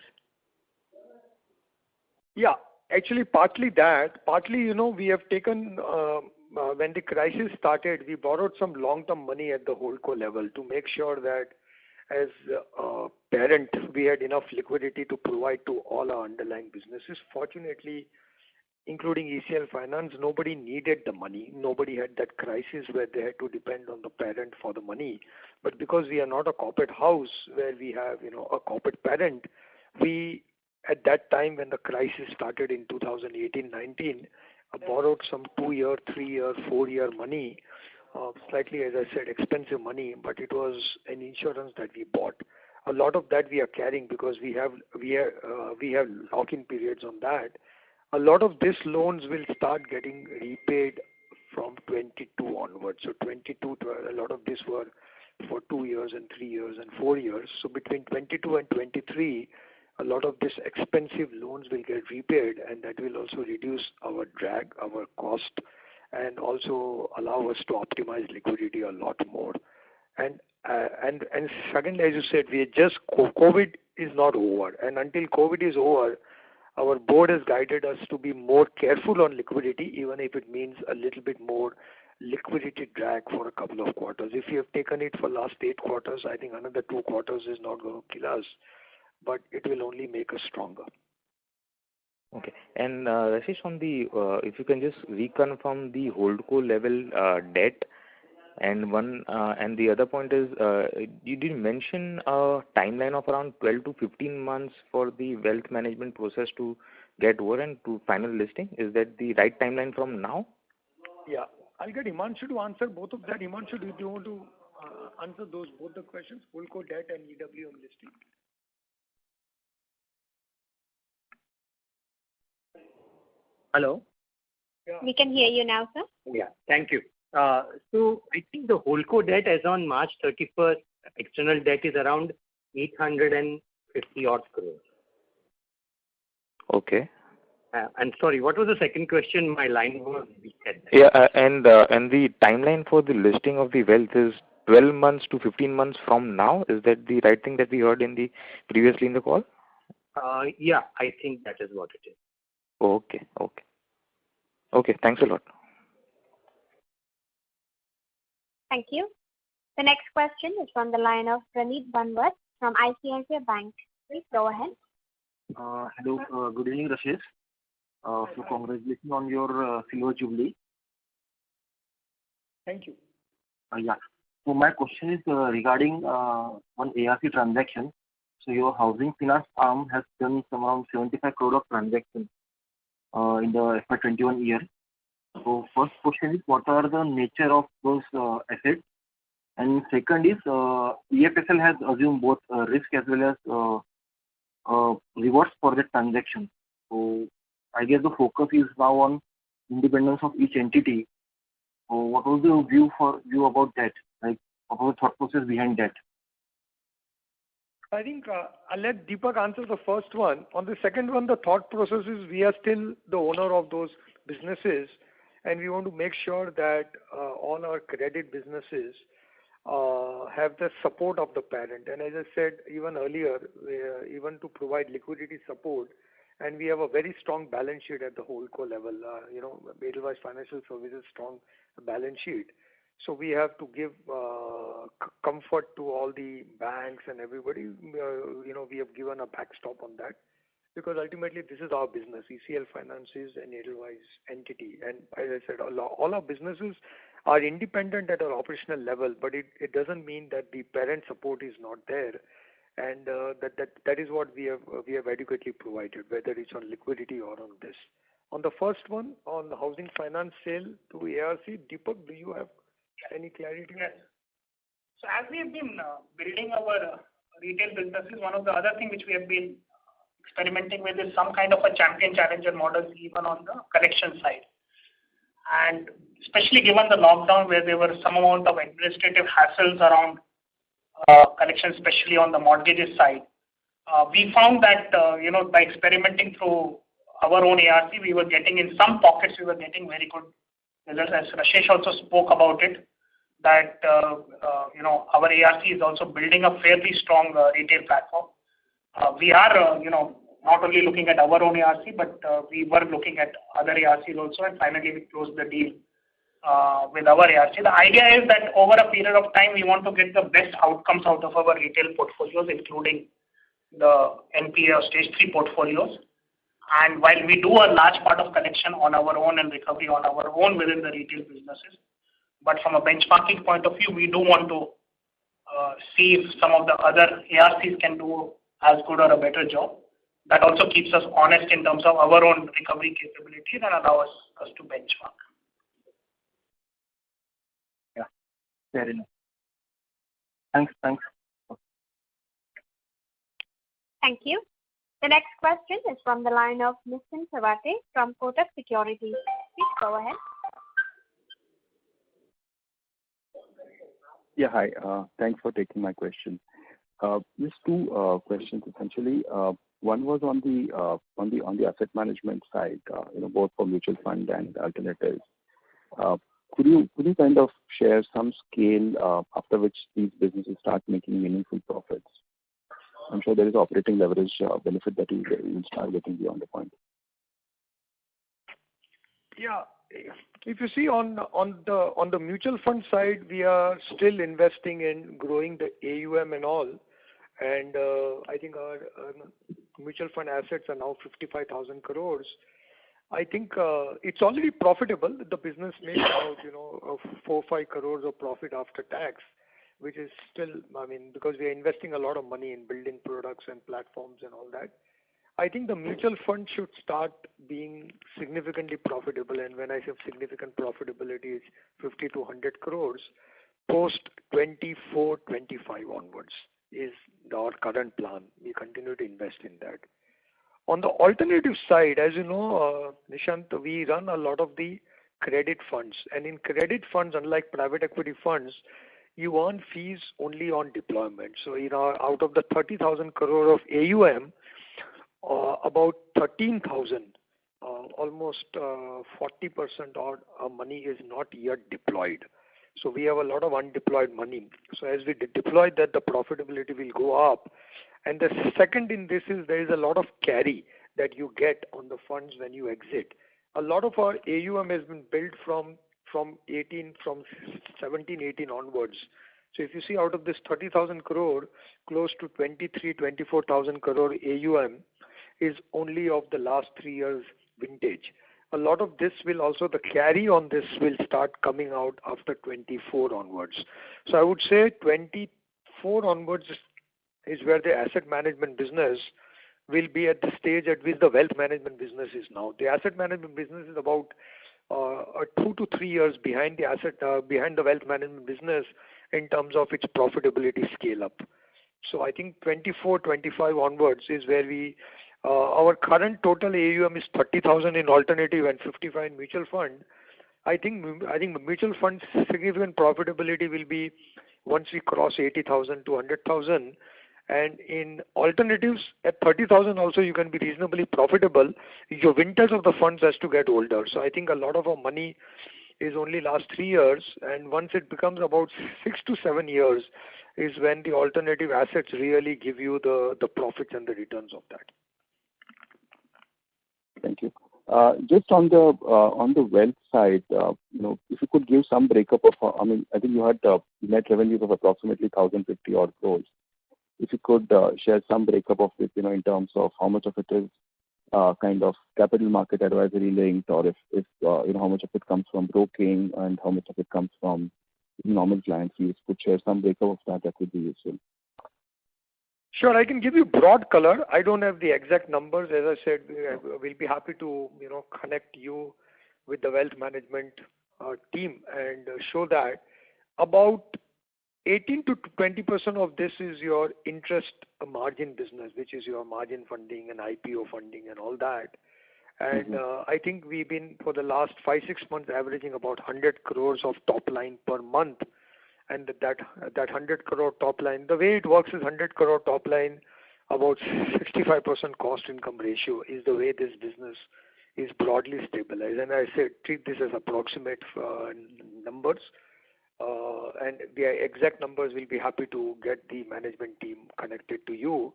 Yeah, actually partly that. Partly, we have taken when the crisis started, we borrowed some long-term money at the holdco level to make sure that as a parent, we had enough liquidity to provide to all our underlying businesses. Fortunately, including ECL Finance, nobody needed the money. Nobody had that crisis where they had to depend on the parent for the money. But because we are not a corporate house where we have, a corporate parent, we, at that time when the crisis started in 2018-19, borrowed some 2-year, 3-year, 4-year money. Slightly, as I said, expensive money, but it was an insurance that we bought. A lot of that we are carrying because we have lock-in periods on that. A lot of these loans will start getting repaid from 22 onwards. So 22, a lot of these were for 2 years and 3 years and 4 years. So between 22 and 23, a lot of these expensive loans will get repaid, and that will also reduce our drag, our cost, and also allow us to optimize liquidity a lot more. And secondly, as you said, COVID is not over. And until COVID is over, our board has guided us to be more careful on liquidity, even if it means a little bit more liquidity drag for a couple of quarters. If you have taken it for last 8 quarters, I think another 2 quarters is not going to kill us, but it will only make us stronger. Okay. And Rashesh, on the if you can just reconfirm the holdco level debt And the other point is, you did mention a timeline of around 12 to 15 months for the wealth management process to get over and to final listing. Is that the right timeline from now? Yeah. I'll get Himanshu to answer both of that. Himanshu, do you want to answer both the questions, Holdco debt and EWM listing? Hello? Yeah. We can hear you now, sir. Yeah, thank you. So I think the Holdco debt as on March 31st, external debt is around 850 odd crores. Okay. And sorry, what was the second question? My line was weak. Yeah, and the timeline for the listing of the wealth is 12 months to 15 months from now. Is that the right thing that we heard previously in the call? Yeah, I think that is what it is. Okay, thanks a lot. Thank you. The next question is from the line of Praneet Banwat from ICICI Bank. Please go ahead. Hello, good evening, Rashesh. So congratulations on your silver jubilee. Thank you. Yeah. So my question is regarding one ARC transaction. So your housing finance arm has done some around 75 crore of transactions in the FY21 year. So first question is, what are the nature of those assets? And second is, EFSL has assumed both risk as well as rewards for the transaction. So I guess the focus is now on independence of each entity. So what was the view about that? Like, what was the thought process behind that? I think I'll let Deepak answer the first one. On the second one, the thought process is we are still the owner of those businesses, and we want to make sure that all our credit businesses have the support of the parent. And as I said even earlier, even to provide liquidity support, and we have a very strong balance sheet at the Holdco level. Edelweiss Financial Services strong balance sheet. So we have to give comfort to all the banks and everybody. We have given a backstop on that, because ultimately this is our business. ECL Finance is an Edelweiss entity, and as I said, all our businesses are independent at an operational level, but it doesn't mean that the parent support is not there, and that is what we have adequately provided, whether it's on liquidity or on this. On the first one, on the housing finance sale to ARC, Deepak, do you have any clarity? Yes. So as we have been building our retail businesses, one of the other things which we have been experimenting with is some kind of a champion-challenger model even on the collection side. And especially given the lockdown where there were some amount of administrative hassles around collection, especially on the mortgages side, we found that, by experimenting through our own ARC, we were getting in some pockets, we were getting very good results. As Rashesh also spoke about it, that, our ARC is also building a fairly strong retail platform. We are, not only looking at our own ARC, but we were looking at other ARCs also, and finally we closed the deal with our ARC. The idea is that over a period of time, we want to get the best outcomes out of our retail portfolios, including the NPA or Stage 3 portfolios. And while we do a large part of collection on our own and recovery on our own within the retail businesses, but from a benchmarking point of view, we do want to see if some of the other ARCs can do as good or a better job. That also keeps us honest in terms of our own recovery capabilities and allows us to benchmark. Yeah, fair enough. Thanks. Thank you. The next question is from the line of Nitin Savate from Kotak Securities. Please go ahead. Yeah, hi. Thanks for taking my question. Just two questions essentially. One was on the asset management side, both for mutual fund and alternatives. Could you kind of share some scale after which these businesses start making meaningful profits? I'm sure there is operating leverage benefit that you will start getting beyond the point. Yeah. If you see on the mutual fund side, we are still investing in growing the AUM and all, and I think our mutual fund assets are now 55,000 crores, I think it's already profitable. The business makes about 4-5 crores of profit after tax, which is still, because we are investing a lot of money in building products and platforms and all that. I think the mutual fund should start being significantly profitable, and when I say significant profitability, it's 50 to 100 crores post 24-25 onwards is our current plan. We continue to invest in that. On the alternative side, as you know, Nishant, we run a lot of the credit funds, and in credit funds, unlike private equity funds, you earn fees only on deployment. So, out of the 30,000 crore of AUM, about 13,000, almost 40% odd money is not yet deployed. So we have a lot of undeployed money. So as we deploy that, the profitability will go up. And the second in this is there is a lot of carry that you get on the funds when you exit. A lot of our AUM has been built from 17, 18 onwards. So if you see out of this 30,000 crore, close to 24,000 crore AUM is only of the last 3 years vintage. A lot of this will also, the carry on this will start coming out after 24 onwards. So I would say 24 onwards is where the asset management business will be at the stage at which the wealth management business is now. The asset management business is about 2 to 3 years behind the wealth management business in terms of its profitability scale up. So I think 24, 25 onwards is where our current total AUM is 30,000 in alternative and 55 in mutual fund. I think the mutual fund significant profitability will be once we cross 80,000 to 100,000. And in alternatives at 30,000 also you can be reasonably profitable. Your vintage of the funds has to get older. So I think a lot of our money is only last 3 years, and once it becomes about 6 to 7 years is when the alternative assets really give you the profits and the returns of that. Thank you. Just on the wealth side, if you could give some breakup of, I think you had net revenues of approximately 1,050 odd crores. If you could share some breakup of it, in terms of how much of it is kind of capital market advisory linked, or if how much of it comes from broking and how much of it comes from normal client fees. Could share some breakup of that would be useful. Sure, I can give you broad color. I don't have the exact numbers. As I said, we'll be happy to connect you with the wealth management team and show that about 18 to 20% of this is your interest margin business, which is your margin funding and IPO funding and all that. And I think we've been for the last 5-6 months averaging about 100 crores of top line per month. And that 100 crore top line, the way it works is 100 crore top line, about 65% cost income ratio is the way this business is broadly stabilized. And I said treat this as approximate numbers. And the exact numbers we'll be happy to get the management team connected to you.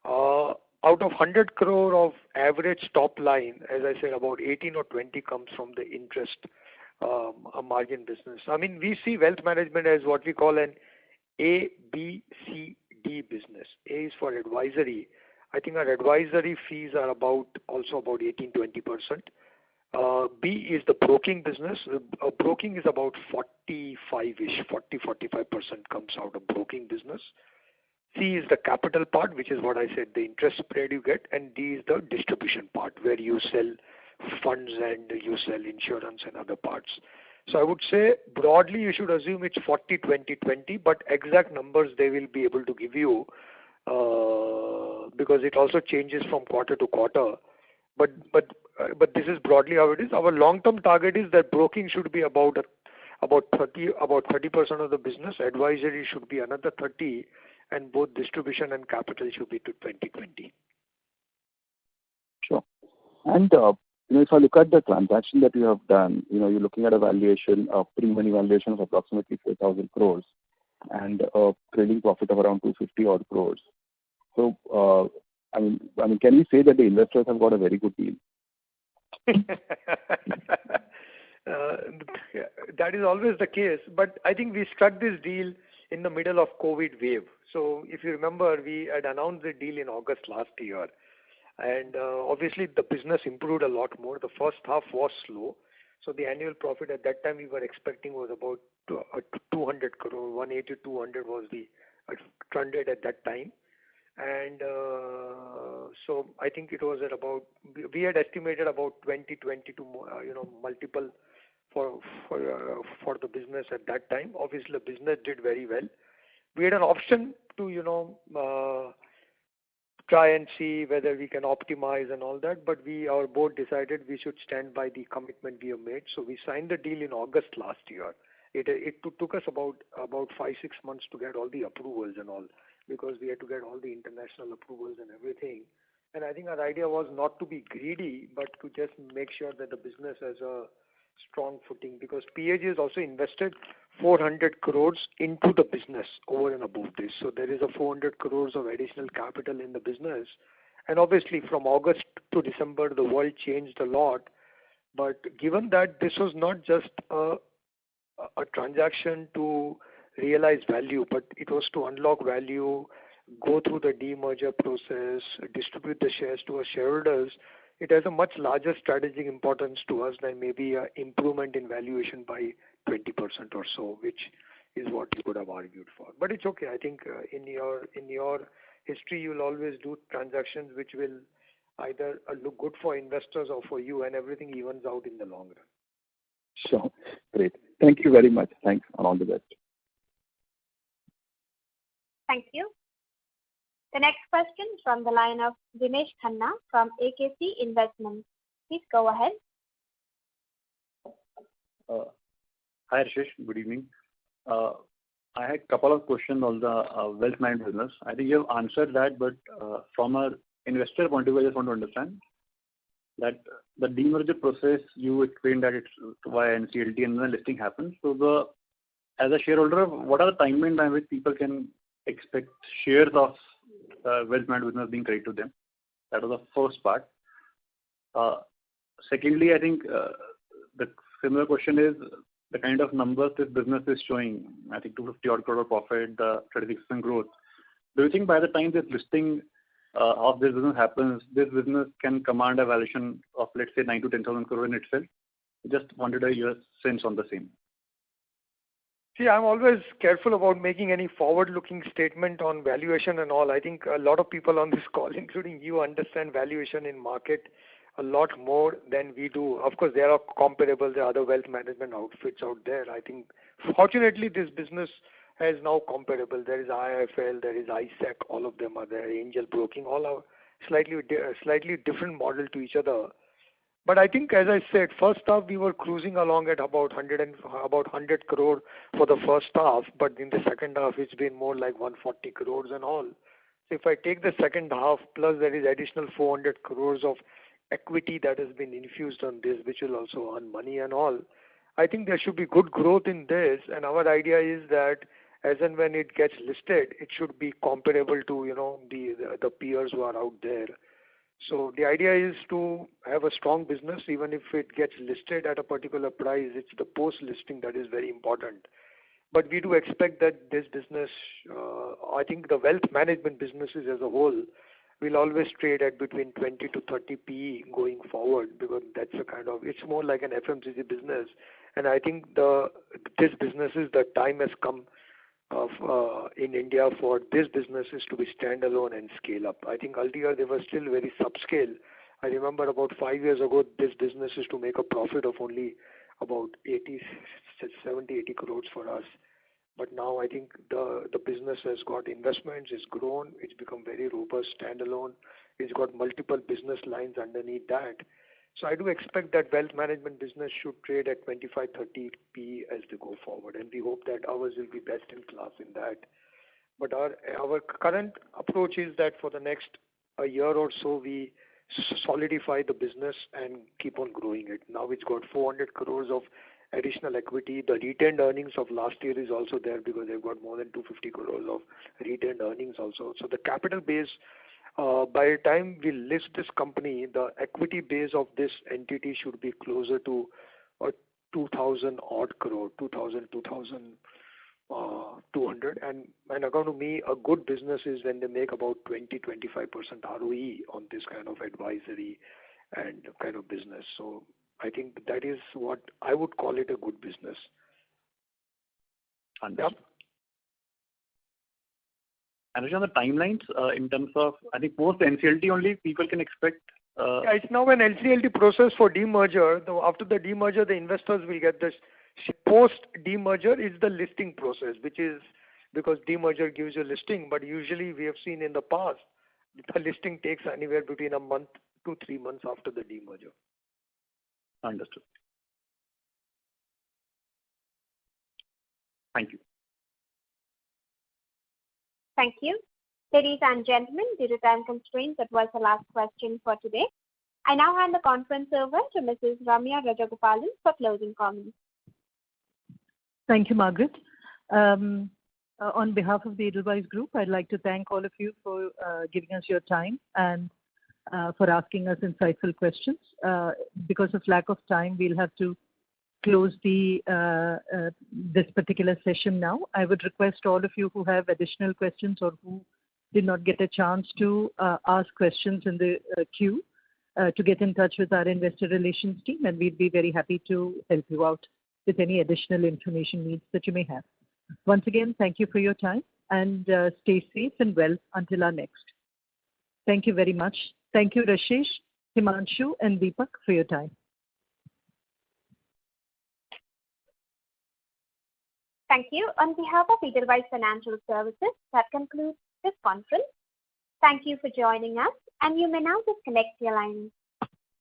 Out of 100 crore of average top line, as I said, about 18 or 20 comes from the interest a margin business. We see wealth management as what we call an A, B, C, D business. A is for advisory. I think our advisory fees are also about 18-20%. B is the broking business. Broking is about 45-ish, 40-45% comes out of broking business. C is the capital part, which is what I said, the interest spread you get, and D is the distribution part, where you sell funds and you sell insurance and other parts. So I would say broadly you should assume it's 40-20-20, but exact numbers they will be able to give you because it also changes from quarter to quarter. But this is broadly how it is. Our long-term target is that broking should be about 30% of the business. Advisory should be another 30, and both distribution and capital should be to 20-20. Sure. And if I look at the transaction that you have done, you're looking at a valuation of pre-money valuation of approximately 4,000 crores and a trading profit of around 250 odd crores. So, can we say that the investors have got a very good deal? That is always the case, but I think we struck this deal in the middle of COVID wave. So if you remember, we had announced the deal in August last year. And obviously the business improved a lot more. The first half was slow. So the annual profit at that time we were expecting was about 200 crore, 180 200 was the trend rate at that time. And so I think it was at about, we had estimated about 22 multiple for the business at that time. Obviously the business did very well. We had an option to try and see whether we can optimize and all that, but our board decided we should stand by the commitment we have made. So we signed the deal in August last year. It took us about 5-6 months to get all the approvals and all, because we had to get all the international approvals and everything. And I think our idea was not to be greedy, but to just make sure that the business has a strong footing, because PAG has also invested 400 crores into the business over and above this. So there is a 400 crores of additional capital in the business. And obviously from August to December, the world changed a lot. But given that this was not just a transaction to realize value, but it was to unlock value, go through the demerger process, distribute the shares to our shareholders, it has a much larger strategic importance to us than maybe an improvement in valuation by 20% or so, which is what you could have argued for. But it's okay. I think in your history, you'll always do transactions which will either look good for investors or for you, and everything evens out in the long run. Sure. Great. Thank you very much. Thanks, and all the best. Thank you. The next question is from the line of Dinesh Khanna from AKC Investments. Please go ahead. Hi, Rashesh. Good evening. I had a couple of questions on the wealth management business. I think you have answered that, but from an investor point of view, I just want to understand that the demerger process, you explained that it's via NCLT and then listing happens. So as a shareholder, what are the timeline by which people can expect shares of wealth management business being credited to them? That was the first part. Secondly, I think the similar question is the kind of numbers this business is showing. I think 250 odd crore profit, 36% growth. Do you think by the time this listing of this business happens, this business can command a valuation of, let's say, 9 to 10,000 crore in itself? Just wanted your sense on the same. See, I'm always careful about making any forward-looking statement on valuation and all. I think a lot of people on this call, including you, understand valuation in market a lot more than we do. Of course, there are comparables, there are other wealth management outfits out there. I think, fortunately, this business has now comparable. There is IIFL, there is ISEC, all of them are there, Angel Broking, all are slightly different model to each other. But I think, as I said, first half we were cruising along at about 100 crore for the first half, but in the second half it's been more like 140 crores and all. So if I take the second half, plus there is additional 400 crores of equity that has been infused on this, which will also earn money and all, I think there should be good growth in this. And our idea is that as and when it gets listed, it should be comparable to the peers who are out there. So the idea is to have a strong business. Even if it gets listed at a particular price, it's the post-listing that is very important. But we do expect that this business, I think the wealth management businesses as a whole, will always trade at between 20 to 30 PE going forward, because that's it's more like an FMCG business. And I think this businesses, the time has come in India for these businesses to be standalone and scale up. I think earlier they were still very subscale. I remember about 5 years ago, this business is to make a profit of only about 70, 80 crores for us. But now I think the business has got investments, it's grown, it's become very robust, standalone. It's got multiple business lines underneath that. So I do expect that wealth management business should trade at 25, 30 PE as they go forward. And we hope that ours will be best in class in that. But our current approach is that for the next a year or so, we solidify the business and keep on growing it. Now it's got 400 crores of additional equity. The retained earnings of last year is also there because they've got more than 250 crores of retained earnings also. So the capital base, by the time we list this company, the equity base of this entity should be closer to 2,000 odd crore, 2,000 200. And according to me, a good business is when they make about 20-25% ROE on this kind of advisory and kind of business. So I think that is what I would call it, a good business. Understood. And on the timelines, in terms of, I think post NCLT only people can expect. Yeah, it's now an NCLT process for demerger. Though after the demerger, the investors will get this. Post demerger is the listing process, which is because demerger gives you listing. But usually we have seen in the past, the listing takes anywhere between a month to 3 months after the demerger. Understood. Thank you. Thank you. Ladies and gentlemen, due to time constraints, that was the last question for today. I now hand the conference over to Mrs. Ramya Rajagopalan for closing comments. Thank you, Margaret. On behalf of the Edelweiss Group, I'd like to thank all of you for giving us your time and for asking us insightful questions. Because of lack of time, we'll have to close this particular session now. I would request all of you who have additional questions or who did not get a chance to ask questions in the queue to get in touch with our investor relations team, and we'd be very happy to help you out with any additional information needs that you may have. Once again, thank you for your time, and stay safe and well until our next. Thank you very much. Thank you, Rashesh, Himanshu, and Deepak for your time. Thank you. On behalf of Edelweiss Financial Services, that concludes this conference. Thank you for joining us, and you may now disconnect your lines.